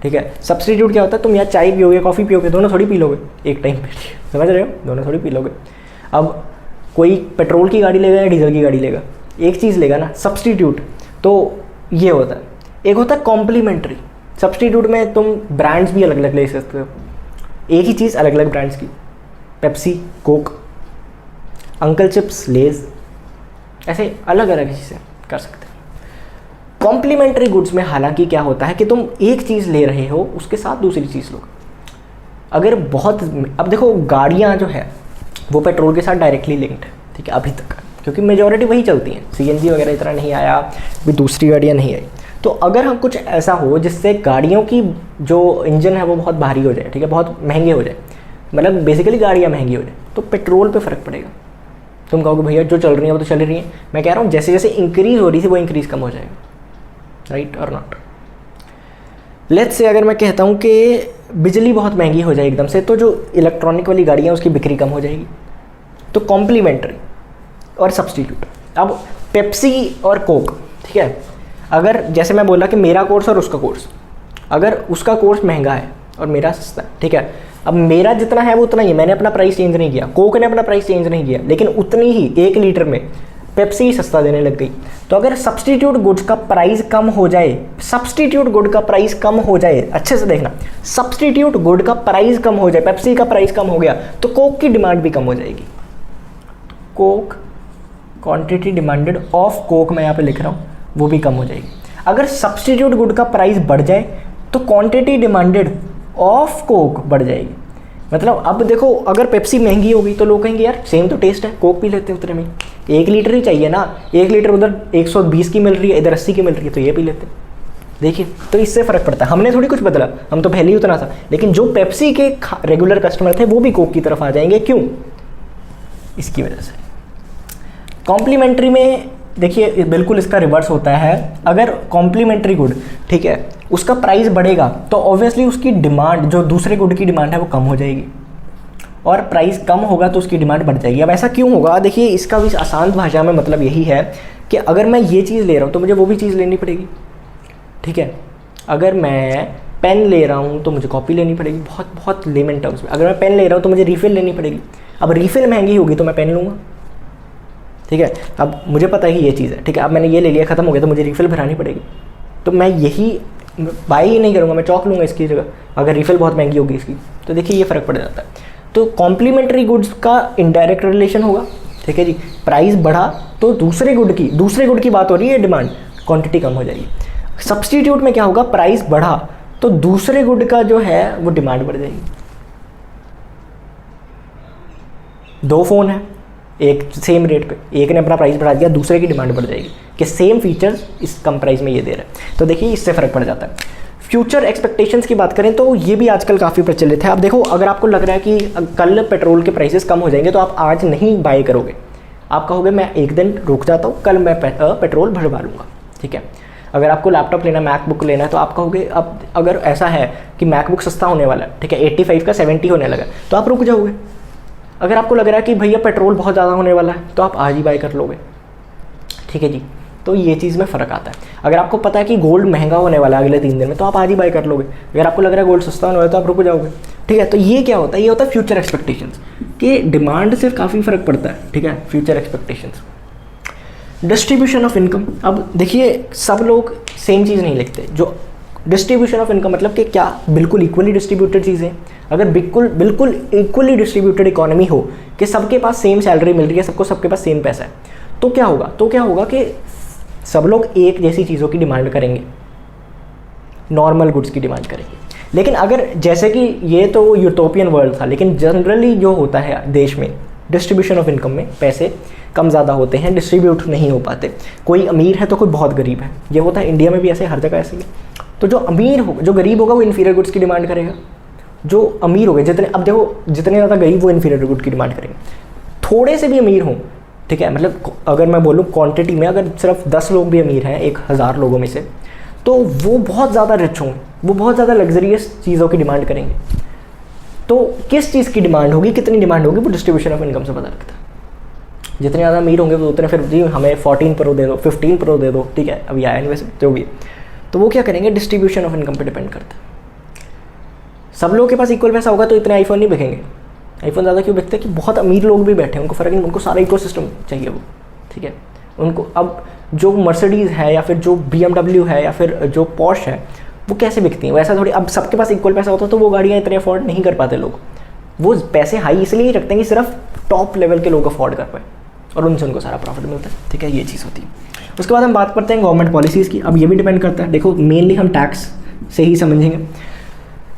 ठीक है, सब्स्टिट्यूट क्या होता है? तुम या चाय पियोगे, कॉफ़ी पियोगे, दोनों थोड़ी पी लोगे एक टाइम पे, समझ रहे हो? दोनों थोड़ी पी लोगे। अब कोई पेट्रोल की गाड़ी लेगा या डीजल की गाड़ी लेगा, एक चीज़ लेगा ना, सब्स्टिट्यूट। तो ये होता है। एक होता है कॉम्प्लीमेंट्री। सब्स्टिट्यूट में तुम ब्रांड्स भी अलग अलग ले सकते हो, एक ही चीज़ अलग अलग ब्रांड्स की, पेप्सी, कोक, अंकल चिप्स, लेज, ऐसे अलग अलग चीज़ें कर सकते हैं। कॉम्प्लीमेंट्री गुड्स में हालांकि क्या होता है कि तुम एक चीज़ ले रहे हो, उसके साथ दूसरी चीज़ लो। अगर बहुत, अब देखो गाड़ियाँ जो है वो पेट्रोल के साथ डायरेक्टली लिंक्ड है, ठीक है, अभी तक, क्योंकि मेजॉरिटी वही चलती हैं, सीएनजी वगैरह इतना नहीं आया, अभी दूसरी गाड़ियाँ नहीं आई। तो अगर हम कुछ ऐसा हो जिससे गाड़ियों की जो इंजन है वो बहुत भारी हो जाए, ठीक है, बहुत महंगे हो जाए, मतलब बेसिकली गाड़ियाँ महंगी हो जाए, तो पेट्रोल पे फ़र्क पड़ेगा। तुम कहोगे भैया जो चल रही है वो तो चल रही है, मैं कह रहा हूँ जैसे जैसे इंक्रीज़ हो रही थी वो इंक्रीज़ कम हो जाएगा, राइट और नॉट। लेट्स से अगर मैं कहता हूँ कि बिजली बहुत महंगी हो जाए एकदम से, तो जो इलेक्ट्रॉनिक वाली गाड़ियाँ उसकी बिक्री कम हो जाएगी। तो कॉम्प्लीमेंट्री और सब्सटीट्यूट। अब पेप्सी और कोक, ठीक है, अगर जैसे मैं बोला कि मेरा कोर्स और उसका कोर्स, अगर उसका कोर्स महंगा है और मेरा सस्ता है, ठीक है, अब मेरा जितना है वो उतना ही है, मैंने अपना प्राइस चेंज नहीं किया, कोक ने अपना प्राइस चेंज नहीं किया, लेकिन उतनी ही 1 लीटर में पेप्सी ही सस्ता देने लग गई। तो अगर सब्सटीट्यूट गुड्स का प्राइस कम हो जाए, सब्सटीट्यूट गुड का प्राइस कम हो जाए, अच्छे से देखना, सब्सटीट्यूट गुड का प्राइस कम हो जाए, पेप्सी का प्राइस कम हो गया, तो कोक की डिमांड भी कम हो जाएगी। Coke quantity demanded of Coke मैं यहाँ पे लिख रहा हूँ, वो भी कम हो जाएगी। अगर सब्सटीट्यूट गुड का प्राइस बढ़ जाए तो क्वांटिटी डिमांडेड ऑफ कोक बढ़ जाएगी। मतलब अब देखो, अगर पेप्सी महंगी होगी तो लोग कहेंगे यार सेम तो टेस्ट है, कोक पी लेते हैं उतने में, 1 लीटर ही चाहिए ना, 1 लीटर उधर 120 की मिल रही है, इधर 80 की मिल रही है, तो ये पी लेते हैं। देखिए, तो इससे फ़र्क पड़ता है। हमने थोड़ी कुछ बदला, हम तो पहले ही उतना था, लेकिन जो पेप्सी के रेगुलर कस्टमर थे वो भी कोक की तरफ आ जाएंगे। क्यों? इसकी वजह से। कॉम्प्लीमेंट्री में देखिए बिल्कुल इसका रिवर्स होता है। अगर कॉम्प्लीमेंट्री गुड, ठीक है, उसका प्राइस बढ़ेगा तो ऑब्वियसली उसकी डिमांड, जो दूसरे गुड की डिमांड है वो कम हो जाएगी, और प्राइस कम होगा तो उसकी डिमांड बढ़ जाएगी। अब ऐसा क्यों होगा? देखिए, इसका भी आसान भाषा में मतलब यही है कि अगर मैं ये चीज़ ले रहा हूँ तो मुझे वो भी चीज़ लेनी पड़ेगी, ठीक है। अगर मैं पेन ले रहा हूँ तो मुझे कॉपी लेनी पड़ेगी, बहुत बहुत लेमन टर्म्स में। अगर मैं पेन ले रहा हूँ तो मुझे रीफिल लेनी पड़ेगी। अब रीफिल महंगी होगी तो मैं पेन लूँगा, ठीक है। अब मुझे पता है कि ये चीज़ है, ठीक है, अब मैंने ये ले लिया, ख़त्म हो गया, तो मुझे रीफिल भरानी पड़ेगी, तो मैं यही बाई ही नहीं करूँगा, मैं चौक लूँगा इसकी जगह, अगर रीफिल बहुत महंगी होगी इसकी। तो देखिए ये फ़र्क पड़ जाता है। तो कॉम्प्लीमेंट्री गुड्स का इनडायरेक्ट रिलेशन होगा, ठीक है जी। प्राइस बढ़ा तो दूसरे गुड की बात हो रही है, डिमांड, क्वांटिटी कम हो जाएगी। सब्स्टिट्यूट में क्या होगा? प्राइस बढ़ा तो दूसरे गुड का जो है वो डिमांड बढ़ जाएगी। 2 फ़ोन है एक सेम रेट पे, एक ने अपना प्राइस बढ़ा दिया, दूसरे की डिमांड बढ़ जाएगी कि सेम फीचर्स इस कम प्राइस में ये दे रहा है। तो देखिए इससे फ़र्क पड़ जाता है। फ्यूचर एक्सपेक्टेशंस की बात करें तो ये भी आजकल काफ़ी प्रचलित है। अब देखो, अगर आपको लग रहा है कि कल पेट्रोल के प्राइसेस कम हो जाएंगे तो आप आज नहीं बाय करोगे, आप कहोगे मैं एक दिन रुक जाता हूँ, कल मैं पेट्रोल भरवा लूँगा, ठीक है। अगर आपको लैपटॉप लेना, मैकबुक लेना है, तो आप कहोगे अब अगर ऐसा है कि मैकबुक सस्ता होने वाला है, ठीक है, 85 का 70 होने लगा, तो आप रुक जाओगे। अगर आपको लग रहा है कि भैया पेट्रोल बहुत ज़्यादा होने वाला है तो आप आज ही बाय कर लोगे, ठीक है जी। तो ये चीज़ में फ़र्क आता है। अगर आपको पता है कि गोल्ड महंगा होने वाला है अगले 3 दिन में तो आप आज ही बाय कर लोगे। अगर आपको लग रहा है गोल्ड सस्ता होने वाला है तो आप रुक जाओगे, ठीक है। तो ये क्या होता है? ये होता है फ्यूचर एक्सपेक्टेशंस, कि डिमांड से काफ़ी फ़र्क पड़ता है, ठीक है, future expectations. Distribution of income. अब देखिए, सब लोग सेम चीज़ नहीं लिखते। जो डिस्ट्रीब्यूशन ऑफ इनकम मतलब कि क्या बिल्कुल इक्वली डिस्ट्रीब्यूटेड चीज़ें? अगर बिल्कुल इक्वली डिस्ट्रीब्यूटेड इकोनॉमी हो कि सबके पास सेम सैलरी मिल रही है, सबके पास सेम पैसा है, तो क्या होगा कि सब लोग एक जैसी चीज़ों की डिमांड करेंगे, नॉर्मल गुड्स की डिमांड करेंगे। लेकिन अगर जैसे कि ये तो यूटोपियन वर्ल्ड था, लेकिन जनरली जो होता है देश में डिस्ट्रीब्यूशन ऑफ इनकम में पैसे कम ज़्यादा होते हैं, डिस्ट्रीब्यूट नहीं हो पाते। कोई अमीर है तो कोई बहुत गरीब है, ये होता है इंडिया में भी ऐसे, हर जगह ऐसे ही। तो जो गरीब होगा वो इन्फीरियर गुड्स की डिमांड करेगा, जो अमीर हो गए अब देखो जितने ज़्यादा गरीब वो इन्फीरियर गुड की डिमांड करेंगे। थोड़े से भी अमीर हों, ठीक है, मतलब अगर मैं बोलूँ क्वांटिटी में, अगर सिर्फ 10 लोग भी अमीर हैं 1000 लोगों में से, तो वो बहुत ज़्यादा रिच होंगे, वो बहुत ज़्यादा लग्जरियस चीज़ों की डिमांड करेंगे। तो किस चीज़ की डिमांड होगी, कितनी डिमांड होगी, वो डिस्ट्रीब्यूशन ऑफ इनकम से पता लगता है। जितने ज़्यादा अमीर होंगे वो उतने, फिर जी हमें 14 प्रो दे दो, 15 प्रो दे दो, ठीक है, अभी आया नहीं वैसे जो भी, तो वो क्या करेंगे, डिस्ट्रीब्यूशन ऑफ इनकम पे डिपेंड करता है। सब लोगों के पास इक्वल पैसा होगा तो इतने आईफोन नहीं बिकेंगे। आईफोन ज़्यादा क्यों बिकते हैं कि बहुत अमीर लोग भी बैठे हैं, उनको फ़र्क नहीं, उनको सारा इकोसिस्टम चाहिए वो, ठीक है। उनको अब जो मर्सिडीज़ है या फिर जो BMW है या फिर जो पॉश है वो कैसे बिकती हैं? वैसा थोड़ी, अब सबके पास इक्वल पैसा होता तो वो गाड़ियाँ इतने अफोर्ड नहीं कर पाते लोग, वो पैसे हाई इसलिए ही रखते हैं कि सिर्फ टॉप लेवल के लोग अफोर्ड कर पाए और उनसे उनको सारा प्रॉफिट मिलता है, ठीक है, ये चीज़ होती है। उसके बाद हम बात करते हैं गवर्नमेंट पॉलिसीज़ की। अब ये भी डिपेंड करता है, देखो मेनली हम टैक्स से ही समझेंगे।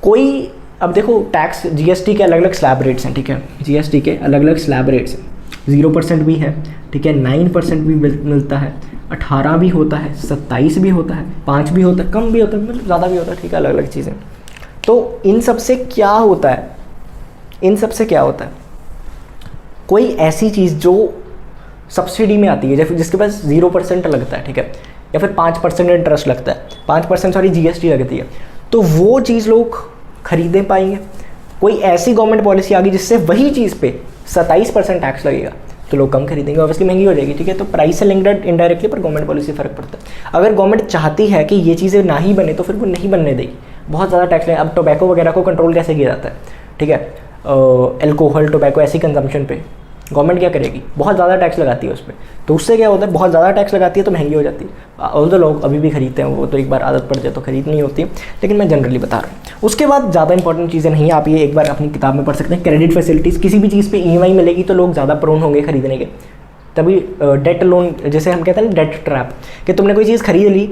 कोई अब देखो टैक्स जीएसटी के अलग अलग स्लैब रेट्स हैं, ठीक है, जीएसटी के अलग अलग स्लैब रेट्स हैं, 0% भी है, ठीक है, 9% भी मिलता है, 18 भी होता है, 27 भी होता है, 5 भी होता है, कम भी होता है, मतलब ज़्यादा भी होता है, ठीक है, अलग अलग चीज़ें। तो इन सब से क्या होता है, इन सब से क्या होता है, कोई ऐसी चीज़ जो सब्सिडी में आती है, जैसे जिसके पास 0% लगता है, ठीक है, या फिर 5% इंटरेस्ट लगता है, 5% सॉरी जीएसटी लगती है, तो वो चीज़ लोग खरीदे पाएंगे। कोई ऐसी गवर्नमेंट पॉलिसी आ गई जिससे वही चीज़ पे 27% टैक्स लगेगा, तो लोग कम खरीदेंगे, ऑब्वियसली महंगी हो जाएगी, ठीक है। तो प्राइस से लिंक्ड इनडायरेक्टली पर गवर्नमेंट पॉलिसी फ़र्क पड़ता है। अगर गवर्नमेंट चाहती है कि ये चीज़ें ना ही बने तो फिर वो नहीं बनने देगी, बहुत ज़्यादा टैक्स ले। अब टोबैको वगैरह को कंट्रोल कैसे किया जाता है, ठीक है, एल्कोहल, टोबैको ऐसी कंजम्पशन पे गवर्नमेंट क्या करेगी, बहुत ज़्यादा टैक्स लगाती है उस पर, तो उससे क्या होता है, बहुत ज़्यादा टैक्स लगाती है तो महंगी हो जाती है। और तो लोग अभी भी खरीदते हैं, वो तो एक बार आदत पड़ जाए तो खरीदनी होती है, लेकिन मैं जनरली बता रहा हूँ। उसके बाद ज़्यादा इंपॉर्टेंट चीज़ें नहीं है, आप ये एक बार अपनी किताब में पढ़ सकते हैं। क्रेडिट फैसिलिटीज़, किसी भी चीज़ पे ईएमआई मिलेगी तो लोग ज़्यादा प्रोन होंगे खरीदने के। तभी डेट लोन, जैसे हम कहते हैं ना डेट ट्रैप, कि तुमने कोई चीज़ खरीद ली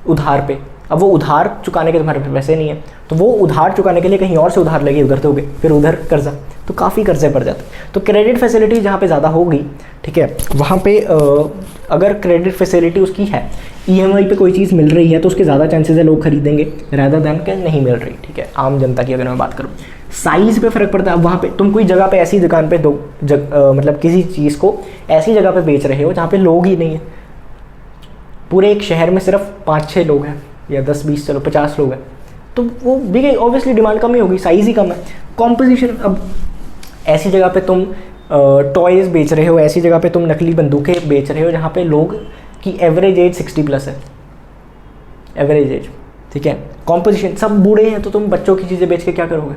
उधार पे, अब वो उधार चुकाने के तुम्हारे पे पैसे नहीं है, तो वो उधार चुकाने के लिए कहीं और से उधार लगे, उधर दोगे, फिर उधर कर्जा, तो काफ़ी कर्जे पड़ जाते हैं। तो क्रेडिट फैसिलिटी जहाँ पे ज़्यादा होगी, ठीक है, वहाँ पे अगर क्रेडिट फैसिलिटी उसकी है, ईएमआई पे कोई चीज़ मिल रही है, तो उसके ज़्यादा चांसेस है लोग खरीदेंगे रैदर दैन के नहीं मिल रही, ठीक है, आम जनता की अगर मैं बात करूँ। साइज़ पे फ़र्क पड़ता है। अब वहाँ पे तुम कोई जगह पे ऐसी दुकान पे मतलब किसी चीज़ को ऐसी जगह पे बेच रहे हो जहाँ पे लोग ही नहीं है, पूरे एक शहर में सिर्फ 5-6 लोग हैं, या 10-20 चलो 50 लोग हैं, तो वो भी गई, ऑब्वियसली डिमांड कम ही होगी, साइज़ ही कम है। कॉम्पोजिशन, अब ऐसी जगह पे तुम टॉयज़ बेच रहे हो, ऐसी जगह पे तुम नकली बंदूकें बेच रहे हो जहाँ पे लोग की एवरेज एज 60+ है, एवरेज एज, ठीक है। कॉम्पोजिशन, सब बूढ़े हैं तो तुम बच्चों की चीज़ें बेच के क्या करोगे,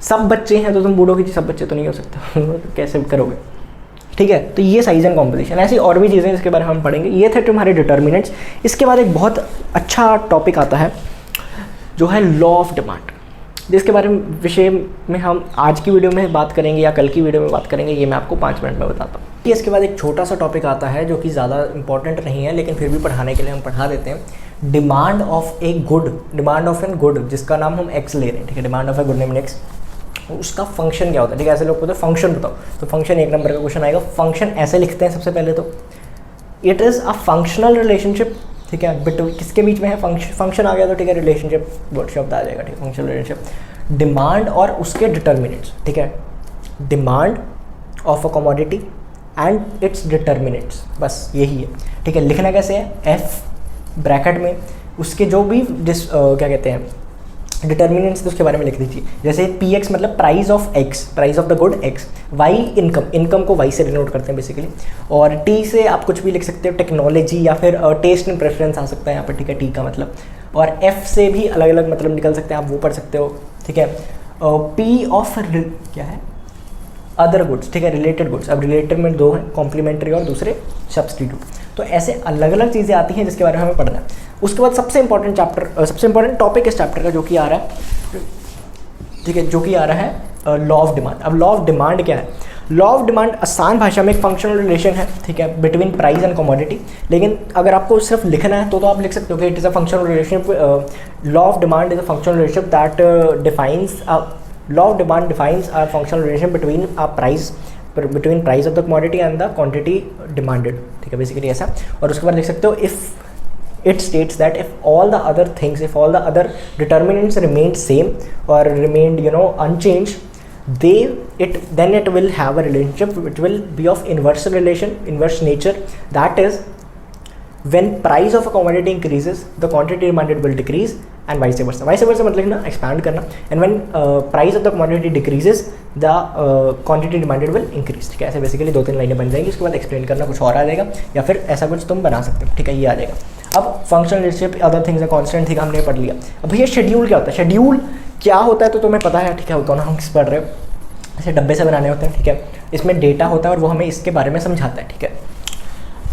सब बच्चे हैं तो तुम बूढ़ों की, सब बच्चे तो नहीं हो सकते कैसे करोगे, ठीक है। तो ये साइज़ एंड कॉम्पोजिशन, ऐसी और भी चीज़ें जिसके बारे में हम पढ़ेंगे। ये थे तुम्हारे डिटर्मिनेंट्स। इसके बाद एक बहुत अच्छा टॉपिक आता है जो है लॉ ऑफ डिमांड, जिसके बारे में विषय में हम आज की वीडियो में बात करेंगे या कल की वीडियो में बात करेंगे, ये मैं आपको 5 मिनट में बताता हूँ। इसके बाद एक छोटा सा टॉपिक आता है जो कि ज़्यादा इंपॉर्टेंट नहीं है, लेकिन फिर भी पढ़ाने के लिए हम पढ़ा देते हैं। Demand of a good, demand of an good, जिसका नाम हम एक्स ले रहे हैं, ठीक है, demand of a good name x, उसका फंक्शन क्या होता है, ठीक है। ऐसे लोग बोलते हैं फंक्शन बताओ, तो फंक्शन 1 नंबर का क्वेश्चन आएगा। फंक्शन ऐसे लिखते हैं सबसे पहले तो, it is a functional relationship, ठीक है, बिटवीन किसके बीच में है, फंक्शन आ गया तो ठीक है, रिलेशनशिप वर्ड शब्द आ जाएगा, ठीक है, फंक्शनल रिलेशनशिप। डिमांड और उसके डिटर्मिनेंट्स, ठीक है, demand of a commodity and it's determinants, बस यही है, ठीक है। लिखना कैसे है, एफ ब्रैकेट में उसके जो भी क्या कहते हैं डिटर्मिनेंट्स, तो उसके बारे में लिख दीजिए। जैसे पी एक्स मतलब price of X, price of the good X, Y income, income को वाई से डिनोट करते हैं बेसिकली, और टी से आप कुछ भी लिख सकते हो, टेक्नोलॉजी या फिर टेस्ट एंड प्रेफरेंस आ सकता है यहाँ पर, ठीक है, टी का मतलब, और एफ से भी अलग अलग मतलब निकल सकते हैं, आप वो पढ़ सकते हो, ठीक है। पी ऑफ क्या है, अदर गुड्स, ठीक है, रिलेटेड गुड्स। अब रिलेटेड में 2 हैं, कॉम्प्लीमेंट्री और दूसरे सब्सटीट्यूट, तो ऐसे अलग अलग चीज़ें आती हैं जिसके बारे में हमें पढ़ना है। उसके बाद सबसे इंपॉर्टेंट चैप्टर, सबसे इंपॉर्टेंट टॉपिक इस चैप्टर का जो कि आ रहा है, ठीक है, जो कि आ रहा है लॉ ऑफ डिमांड। अब लॉ ऑफ डिमांड क्या है, लॉ ऑफ डिमांड आसान भाषा में एक फंक्शनल रिलेशन है, ठीक है, बिटवीन प्राइस एंड कमोडिटी। लेकिन अगर आपको सिर्फ लिखना है तो आप लिख सकते हो कि it is a functional relationship, law of demand is a functional relationship that defines, law of demand defines a functional relation between a price, between price of the commodity and the quantity demanded, ठीक है, basically ऐसा। और उसके बाद लिख सकते हो if it states that if all the other things, if all the other determinants remained same or remained, you know, unchanged, then it will have a relationship which will be of inverse relation, inverse nature. That is, when price of a commodity increases, the quantity demanded will decrease and vice versa. Vice versa मतलब ना expand करना, and when price of the commodity decreases, the quantity demanded will increase, ठीक है। ऐसे basically 2-3 लाइनें बन जाएंगी, उसके बाद एक्सप्लेन करना कुछ और आ जाएगा, या फिर ऐसा कुछ तुम बना सकते हो, ठीक है, ये आ जाएगा। अब फंक्शनल रिलेशनशिप, अदर थिंग्स है, कांस्टेंट थिंग हमने पढ़ लिया। अब भैया शेड्यूल क्या होता है, शेड्यूल क्या होता है तो तुम्हें पता है, ठीक है, इकोनॉमिक्स पढ़ रहे हो, ऐसे डब्बे से बनाने होते हैं, ठीक है, इसमें डेटा होता है और वो हमें इसके बारे में समझाता है, ठीक है।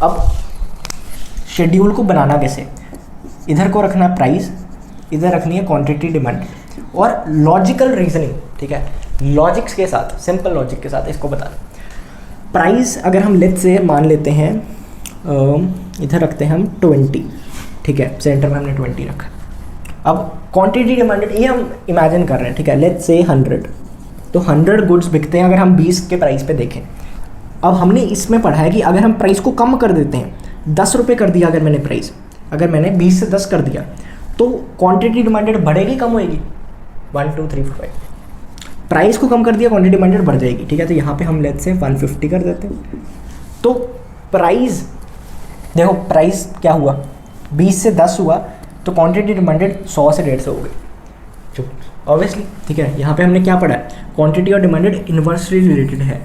अब शेड्यूल को बनाना कैसे, इधर को रखना प्राइस, इधर रखनी है क्वांटिटी डिमांड, और लॉजिकल रीजनिंग, ठीक है, लॉजिक्स के साथ, सिंपल लॉजिक के साथ इसको बताना। प्राइस अगर हम लेट से मान लेते हैं, इधर रखते हैं हम 20, ठीक है, सेंटर में हमने 20 रखा। अब क्वांटिटी डिमांडेड ये हम इमेजिन कर रहे हैं, ठीक है, लेट्स से 100, तो 100 गुड्स बिकते हैं अगर हम 20 के प्राइस पे देखें। अब हमने इसमें पढ़ा है कि अगर हम प्राइस को कम कर देते हैं, 10 रुपये कर दिया अगर मैंने प्राइस, अगर मैंने 20 से 10 कर दिया, तो क्वांटिटी डिमांडेड बढ़ेगी कम होएगी? 1 2 3 4 5। प्राइस को कम कर दिया, क्वांटिटी डिमांडेड बढ़ जाएगी, ठीक है। तो यहाँ पे हम लेट्स से 150 कर देते हैं। तो प्राइस देखो, प्राइस क्या हुआ, 20 से 10 हुआ, तो क्वांटिटी डिमांडेड 100 से 150 हो गई, ऑब्वियसली, ठीक है। यहाँ पे हमने क्या पढ़ा है, क्वांटिटी और डिमांडेड इन्वर्सली रिलेटेड है।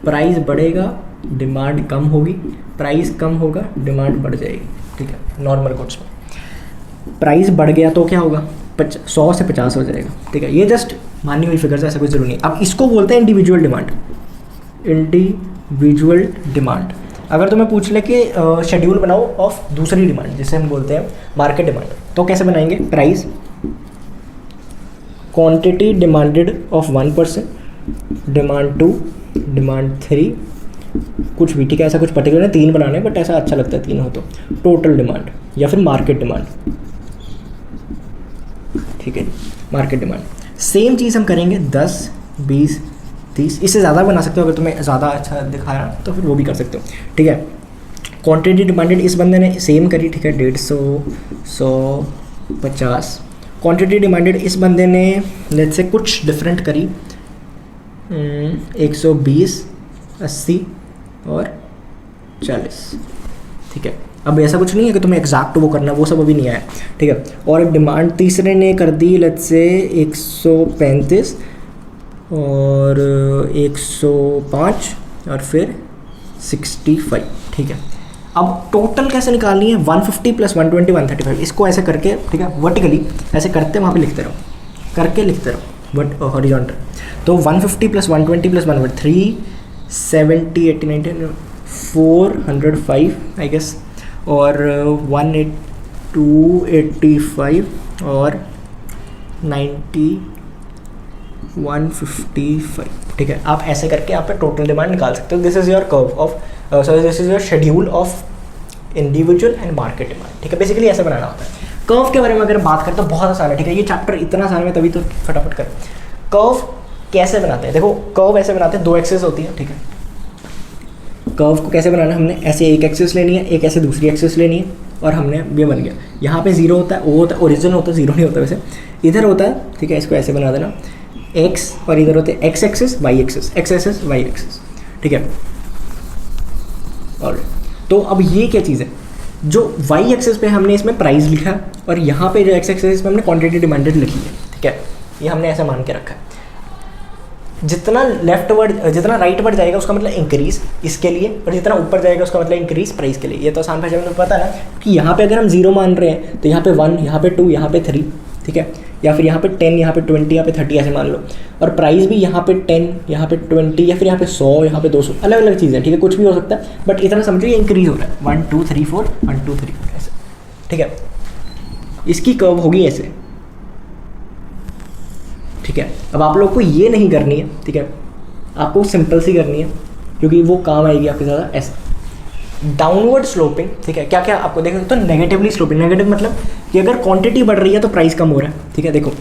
प्राइस बढ़ेगा, डिमांड कम होगी, प्राइस कम होगा, डिमांड बढ़ जाएगी, ठीक है। नॉर्मल गुड्स में प्राइस बढ़ गया तो क्या होगा, 100 से 50 हो जाएगा, ठीक है। ये जस्ट मानी हुई फिगर्स है, ऐसा कोई जरूरी नहीं। अब इसको बोलते हैं इंडिविजुअल डिमांड। इंडिविजुअल डिमांड, अगर तुम्हें पूछ ले कि शेड्यूल बनाओ ऑफ दूसरी डिमांड, जिसे हम बोलते हैं मार्केट डिमांड, तो कैसे बनाएंगे, price quantity demanded of 1%, demand 2, demand 3, कुछ भी, ठीक है। ऐसा कुछ पर्टिकुलर है, 3 बनाने, बट ऐसा अच्छा लगता है 3 हो तो, टोटल डिमांड या फिर मार्केट डिमांड, ठीक है, मार्केट डिमांड। सेम चीज़ हम करेंगे 10, 20, 30, इससे ज़्यादा बना सकते हो, अगर तुम्हें ज़्यादा अच्छा दिखाया तो फिर वो भी कर सकते हो, ठीक है। क्वांटिटी डिमांडेड इस बंदे ने सेम करी, ठीक है, 150, 100, 50। क्वांटिटी डिमांडेड इस बंदे ने लेट्स से कुछ डिफरेंट करी, 120, 80 और 40, ठीक है। अब ऐसा कुछ नहीं है कि तुम्हें एग्जैक्ट वो करना, वो सब अभी नहीं आया, ठीक है। और डिमांड तीसरे ने कर दी लेट्स से 135 और 105 और फिर 65, ठीक है। अब टोटल कैसे निकालनी है, 150 + 120 135, इसको ऐसे करके, ठीक है, वर्टिकली ऐसे करते वहाँ पे लिखते रहो, करके लिखते रहो, बट हॉरिजॉन्टल। तो 150 + 120 + 1 370 80 90 405 आई गेस, और 285 और 90 155, ठीक है। आप ऐसे करके आप पे टोटल डिमांड निकाल सकते हो। This is your curve of, sorry this is your schedule of individual and market demand, ठीक है। बेसिकली ऐसे बनाना होता है। कर्व के बारे में अगर बात करें तो बहुत आसान है, ठीक है। ये चैप्टर इतना आसान है, तभी तो फटाफट कर। कर्व कैसे बनाते हैं, देखो कर्व ऐसे बनाते हैं, 2 एक्सिस होती है, ठीक है। कर्व को कैसे बनाना है, हमने ऐसे एक एक्सिस लेनी है, एक ऐसे दूसरी एक्सिस लेनी है, और हमने ये बन गया। यहाँ पे 0 होता है, O होता है, ओरिजिन होता है, 0 नहीं होता वैसे, इधर होता है, ठीक है। इसको ऐसे बना देना, x, और इधर होते हैं x axis, y axis, x axis, y axis, ठीक है। और तो अब ये क्या चीज़ है, जो y एक्सिस पे हमने इसमें प्राइस लिखा, और यहाँ पे जो x एक्सिस पे हमने क्वांटिटी डिमांडेड लिखी है, ठीक है। ये हमने ऐसा मान के रखा है। जितना लेफ्टवर्ड, जितना राइटवर्ड जाएगा उसका मतलब इंक्रीज इसके लिए, और जितना ऊपर जाएगा उसका मतलब इंक्रीज प्राइस के लिए। ये तो आसान भाषा में पता है ना, कि यहाँ पे अगर हम 0 मान रहे हैं तो यहाँ पे 1, यहाँ पे 2, यहाँ पे 3, ठीक है, या फिर यहाँ पे 10, यहाँ पे 20, यहाँ पे 30 ऐसे मान लो। और प्राइस भी यहाँ पे 10, यहाँ पे 20, या फिर यहाँ पे 100, यहाँ पे 200, अलग अलग चीज़ें, ठीक है, कुछ भी हो सकता है, बट इतना समझिए इंक्रीज हो रहा है, 1 2 3 4 1 2 3 4 ऐसे, ठीक है। इसकी कर्व होगी ऐसे, ठीक है। अब आप लोग को ये नहीं करनी है, ठीक है, आपको सिंपल सी करनी है, क्योंकि वो काम आएगी आपके ज़्यादा। ऐसे डाउनवर्ड स्लोपिंग, ठीक है। क्या क्या आपको देखो तो नेगेटिवली स्लोपिंग, नेगेटिव मतलब कि अगर क्वांटिटी बढ़ रही है तो प्राइस कम हो रहा है, ठीक है। देखो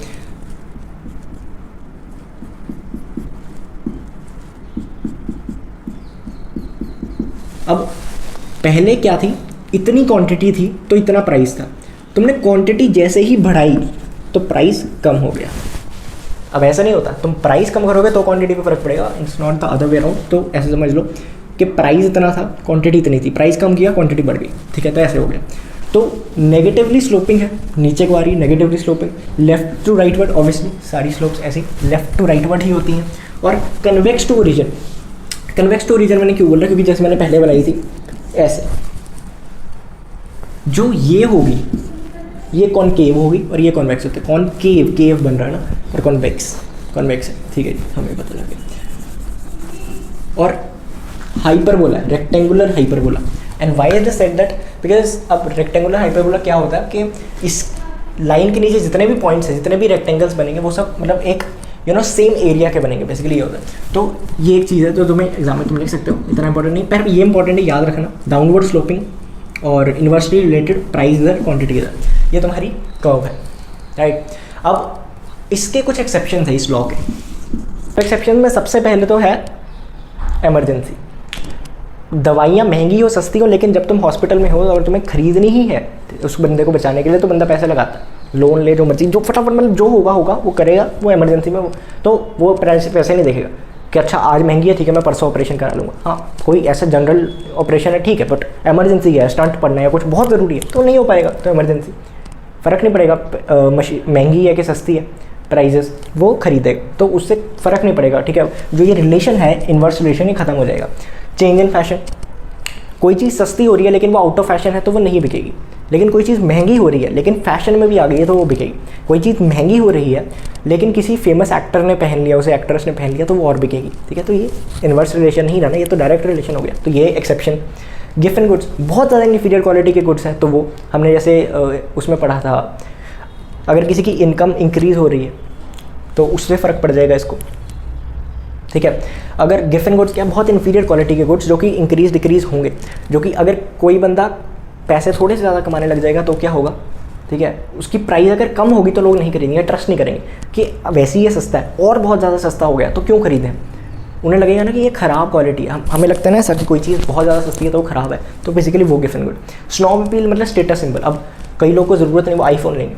अब पहले क्या थी, इतनी क्वांटिटी थी तो इतना प्राइस था, तुमने क्वांटिटी जैसे ही बढ़ाई तो प्राइस कम हो गया। अब ऐसा नहीं होता, तुम प्राइस कम करोगे तो क्वांटिटी पे फर्क पड़ेगा, it's not the other way around. तो ऐसे समझ लो कि प्राइस इतना था, क्वांटिटी इतनी थी, प्राइस कम किया, क्वांटिटी बढ़ गई, ठीक है। तो ऐसे हो गया। तो नेगेटिवली स्लोपिंग है, नीचे को आ रही है negatively sloping, left to rightward, obviously सारी स्लोप्स ऐसी लेफ्ट टू राइटवर्ड ही होती हैं। और convex to origin, convex to origin मैंने क्यों बोल रहा, क्योंकि जैसे मैंने पहले बनाई थी ऐसे, जो ये होगी ये कॉनकेव होगी और ये कॉन्वेक्स होते हैं। कॉनकेव केव बन रहा है ना, और कॉन्वेक्स कॉन्वेक्स है, ठीक है जी, हमें पता लग गया। और hyperbola, rectangular hyperbola. And why is this said that, because अब रेक्टेंगुलर हाइपरबोला क्या होता है कि इस लाइन के नीचे जितने भी पॉइंट्स हैं, जितने भी रेक्टेंगल्स बनेंगे वो सब मतलब एक सेम एरिया के बनेंगे, बेसिकली ये होता है। तो ये एक चीज़ है जो तुम्हें एग्जाम में तुम लिख सकते हो, इतना इंपॉर्टेंट नहीं, पर ये इंपॉर्टेंट है, याद रखना, डाउनवर्ड स्लोपिंग और इन्वर्सली रिलेटेड प्राइस इधर, क्वांटिटी इधर, ये तुम्हारी कर्व है, राइट। अब इसके कुछ एक्सेप्शन है इस लॉ के। एक्सेप्शन में सबसे पहले तो है इमरजेंसी। दवाइयाँ महंगी हो सस्ती हो, लेकिन जब तुम हॉस्पिटल में हो और तुम्हें खरीदनी ही है उस बंदे को बचाने के लिए, तो बंदा पैसे लगाता है, लोन ले, जो मर्जी, जो फटाफट मतलब जो होगा वो करेगा, वो इमरजेंसी में तो वो पैसे नहीं देखेगा कि अच्छा आज महंगी है, ठीक है मैं परसों ऑपरेशन करा लूँगा। हाँ, कोई ऐसा जनरल ऑपरेशन है, ठीक है, बट इमरजेंसी है, स्टंट पड़ना है, कुछ बहुत ज़रूरी है, तो नहीं हो पाएगा, तो इमरजेंसी, फ़र्क नहीं पड़ेगा मशीन महंगी है कि सस्ती है, प्राइजेस वो खरीदेगा, तो उससे फ़र्क नहीं पड़ेगा, ठीक है। जो ये रिलेशन है, इन्वर्स रिलेशन, ये खत्म हो जाएगा। चेंज इन फैशन, कोई चीज़ सस्ती हो रही है लेकिन वो आउट ऑफ फैशन है तो वो नहीं बिकेगी, लेकिन कोई चीज़ महंगी हो रही है लेकिन फैशन में भी आ गई है तो वो बिकेगी। कोई चीज़ महंगी हो रही है लेकिन किसी फेमस एक्टर ने पहन लिया, उसे एक्ट्रेस ने पहन लिया, तो वो और बिकेगी, ठीक है। तो ये इन्वर्स रिलेशन नहीं रहा ना, ये तो डायरेक्ट रिलेशन हो गया। तो ये एक्सेप्शन। गिफ्ट एंड गुड्स, बहुत ज़्यादा इन्फीरियर क्वालिटी के गुड्स हैं, तो वो हमने जैसे उसमें पढ़ा था, अगर किसी की इनकम इंक्रीज़ हो रही है तो उससे फ़र्क पड़ जाएगा इसको, ठीक है। अगर गिफ्ट एंड गुड्स क्या, बहुत इन्फीरियर क्वालिटी के गुड्स जो कि इंक्रीज डिक्रीज होंगे, जो कि अगर कोई बंदा पैसे थोड़े से ज़्यादा कमाने लग जाएगा तो क्या होगा, ठीक है, उसकी प्राइस अगर कम होगी तो लोग नहीं खरीदेंगे, ट्रस्ट नहीं करेंगे कि वैसे ही ये सस्ता है, और बहुत ज़्यादा सस्ता हो गया तो क्यों खरीदें, उन्हें लगेगा ना कि ये ख़राब क्वालिटी है। हमें लगता है ना सर कि कोई चीज़ बहुत ज़्यादा सस्ती है तो वो ख़राब है, तो बेसिकली वो gift and good. Snob appeal मतलब स्टेटस सिंबल। अब कई लोगों को ज़रूरत नहीं, वो आईफोन लेंगे,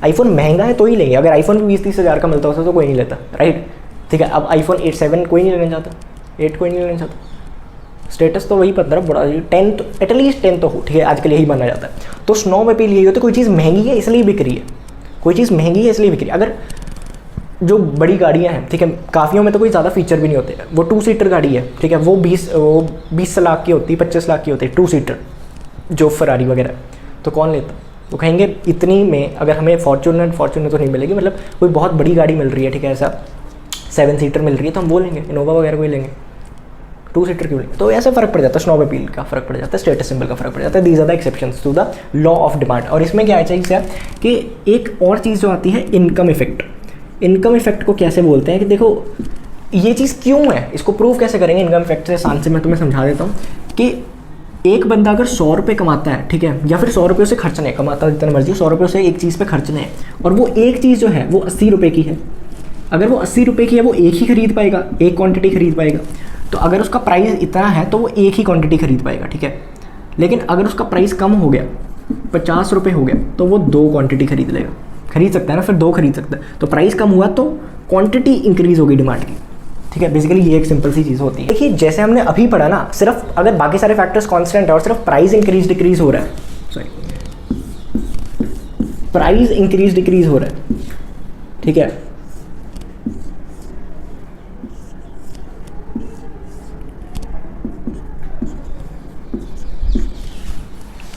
आईफोन महंगा है तो ही लेंगे, अगर आईफोन भी 20-30 हज़ार का मिलता होता तो कोई नहीं लेता, राइट, ठीक है। अब आईफोन 8 7 कोई नहीं लेना चाहता, 8 कोई नहीं लेना चाहता, स्टेटस तो वही 15 बड़ा 10 तो एटलीस्ट 10 तो हो, ठीक है, आजकल यही माना जाता है। तो स्नॉब अपील यही होता है, कोई चीज़ महंगी है इसलिए बिक रही है, कोई चीज़ महंगी है इसलिए बिक रही है। अगर जो बड़ी गाड़ियाँ हैं, ठीक है, काफ़ियों में तो कोई ज़्यादा फीचर भी नहीं होते, वो 2 सीटर गाड़ी है, ठीक है, वो 20 लाख की होती है, 25 लाख की होती है 2 सीटर, जो फरारी वगैरह, तो कौन लेता, तो कहेंगे इतनी में अगर हमें फॉर्च्यूनर तो नहीं मिलेगी, मतलब कोई बहुत बड़ी गाड़ी मिल रही है, ठीक है, ऐसा 7 सीटर मिल रही है तो हम वो लेंगे, इनोवा वगैरह कोई लेंगे, 2 सीटर क्यों लेंगे। तो ऐसा फ़र्क पड़ जाता है, स्नॉब अपील का फ़र्क पड़ जाता है, स्टेटस सिंबल का फ़र्क पड़ जाता है। These are the exceptions to the law of demand. और इसमें क्या चीज़ है कि एक और चीज़ जो आती है, इनकम इफेक्ट। इनकम इफेक्ट को कैसे बोलते हैं कि देखो ये चीज़ क्यों है, इसको प्रूव कैसे करेंगे इनकम इफेक्ट से, आसान से मैं तुम्हें समझा देता हूँ कि एक बंदा अगर 100 रुपये कमाता है, ठीक है, या फिर 100 रुपये उसे खर्चने कमाता है, जितना मर्जी, 100 रुपये उसे एक चीज़ पे खर्चने हैं, और वो एक चीज़ जो है वो 80 रुपये की है, अगर वो 80 रुपये की है वो एक ही खरीद पाएगा, एक क्वांटिटी खरीद पाएगा। तो अगर उसका प्राइस इतना है तो वो एक ही क्वांटिटी खरीद पाएगा, ठीक है। लेकिन अगर उसका प्राइस कम हो गया, 50 रुपये हो गया, तो वो 2 क्वांटिटी खरीद लेगा, खरीद सकता है ना, फिर 2 खरीद सकता है। तो प्राइस कम हुआ तो क्वांटिटी इंक्रीज होगी डिमांड की, ठीक है। बेसिकली ये एक सिंपल सी चीज़ होती है। देखिए जैसे हमने अभी पढ़ा ना, सिर्फ अगर बाकी सारे फैक्टर्स कांस्टेंट है और सिर्फ प्राइस इंक्रीज डिक्रीज हो रहा है, प्राइस इंक्रीज डिक्रीज हो रहा है, ठीक है,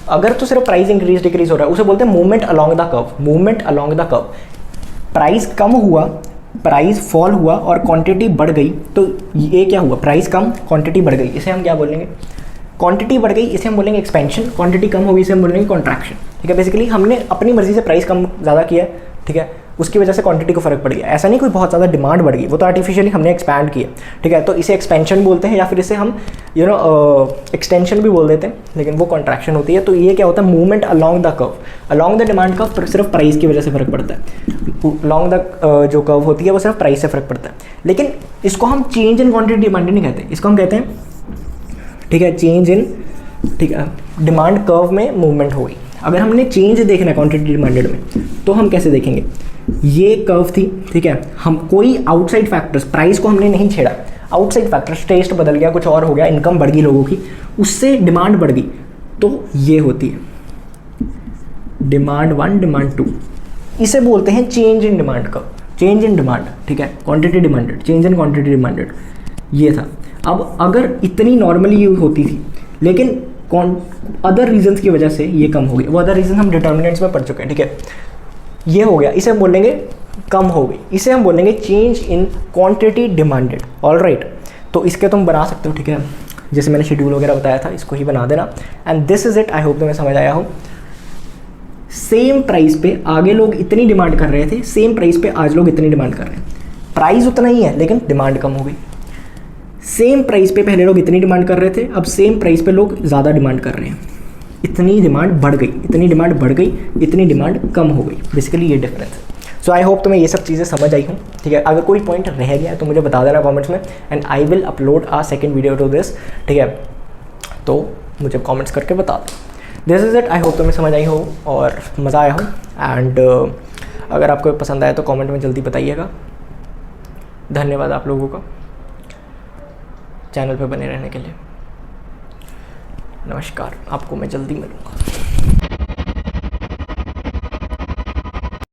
अगर तो सिर्फ प्राइस इंक्रीज डिक्रीज हो रहा है उसे बोलते हैं movement along the curve. Movement along the curve, price कम हुआ, प्राइस फॉल हुआ और क्वांटिटी बढ़ गई, तो ये क्या हुआ, प्राइस कम क्वांटिटी बढ़ गई, इसे हम क्या बोलेंगे, क्वांटिटी बढ़ गई इसे हम बोलेंगे एक्सपेंशन, क्वांटिटी कम होगी इसे हम बोलेंगे कॉन्ट्रैक्शन, ठीक है। बेसिकली हमने अपनी मर्जी से प्राइस कम ज़्यादा किया, ठीक है, उसकी वजह से क्वांटिटी को फर्क पड़ गया। ऐसा नहीं कोई बहुत ज़्यादा डिमांड बढ़ गई, वो तो आर्टिफिशियली हमने एक्सपैंड किया, ठीक है। तो इसे एक्सपेंशन बोलते हैं या फिर इसे हम एक्सटेंशन भी बोल देते हैं, लेकिन वो कॉन्ट्रैक्शन होती है। तो ये क्या होता है, movement along the curve, along the demand curve सिर्फ प्राइस की वजह से फ़र्क पड़ता है, अलॉन्ग द जो कर्व होती है वो सिर्फ प्राइस से फ़र्क पड़ता है। लेकिन इसको हम चेंज इन क्वान्टिटी डिमांड नहीं कहते, इसको हम कहते हैं, ठीक है, चेंज इन, ठीक है, डिमांड कर्व में मूवमेंट हो गई। अगर हमने चेंज देखना है क्वांटिटी डिमांडेड में, तो हम कैसे देखेंगे, ये कर्व थी, ठीक है, हम कोई आउटसाइड फैक्टर्स, प्राइस को हमने नहीं छेड़ा, आउटसाइड फैक्टर्स, टेस्ट बदल गया, कुछ और हो गया, इनकम बढ़ गई लोगों की, उससे डिमांड बढ़ गई, तो ये होती है डिमांड 1 डिमांड 2, इसे बोलते हैं change in demand curve, change in demand, ठीक है, quantity demanded, change in quantity demanded, ये था। अब अगर इतनी नॉर्मली यूज होती थी लेकिन अदर रीजंस की वजह से ये कम हो गई, वो अदर रीजन हम डिटर्मिनेंट्स में पढ़ चुके हैं, ठीक है, ये हो गया, इसे हम बोलेंगे कम हो गई, इसे हम बोलेंगे change in quantity demanded, alright. तो इसके तुम बना सकते हो, ठीक है, जैसे मैंने शेड्यूल वगैरह बताया था, इसको ही बना देना, and this is it. I hope तुम्हें समझ आया हो। सेम प्राइस पे आगे लोग इतनी डिमांड कर रहे थे, सेम प्राइस पे आज लोग इतनी डिमांड कर रहे हैं, प्राइस उतना ही है लेकिन डिमांड कम हो गई। सेम प्राइस पे पहले लोग इतनी डिमांड कर रहे थे, अब सेम प्राइस पे लोग ज़्यादा डिमांड कर रहे हैं। इतनी डिमांड बढ़ गई, इतनी डिमांड बढ़ गई, इतनी डिमांड कम हो गई। बेसिकली ये डिफरेंस है। सो आई होप तुम्हें ये सब चीज़ें समझ आई हूँ, ठीक है। अगर कोई पॉइंट रह गया है तो मुझे बता देना कमेंट्स में, and I will upload a second video to this, ठीक है। तो मुझे कमेंट्स करके बता दो। This is it. I hope तुम्हें समझ आई हो और मज़ा आया हो, एंड अगर आपको पसंद आया तो कमेंट में जल्दी बताइएगा। धन्यवाद आप लोगों का चैनल पे बने रहने के लिए। नमस्कार, आपको मैं जल्दी मिलूँगा।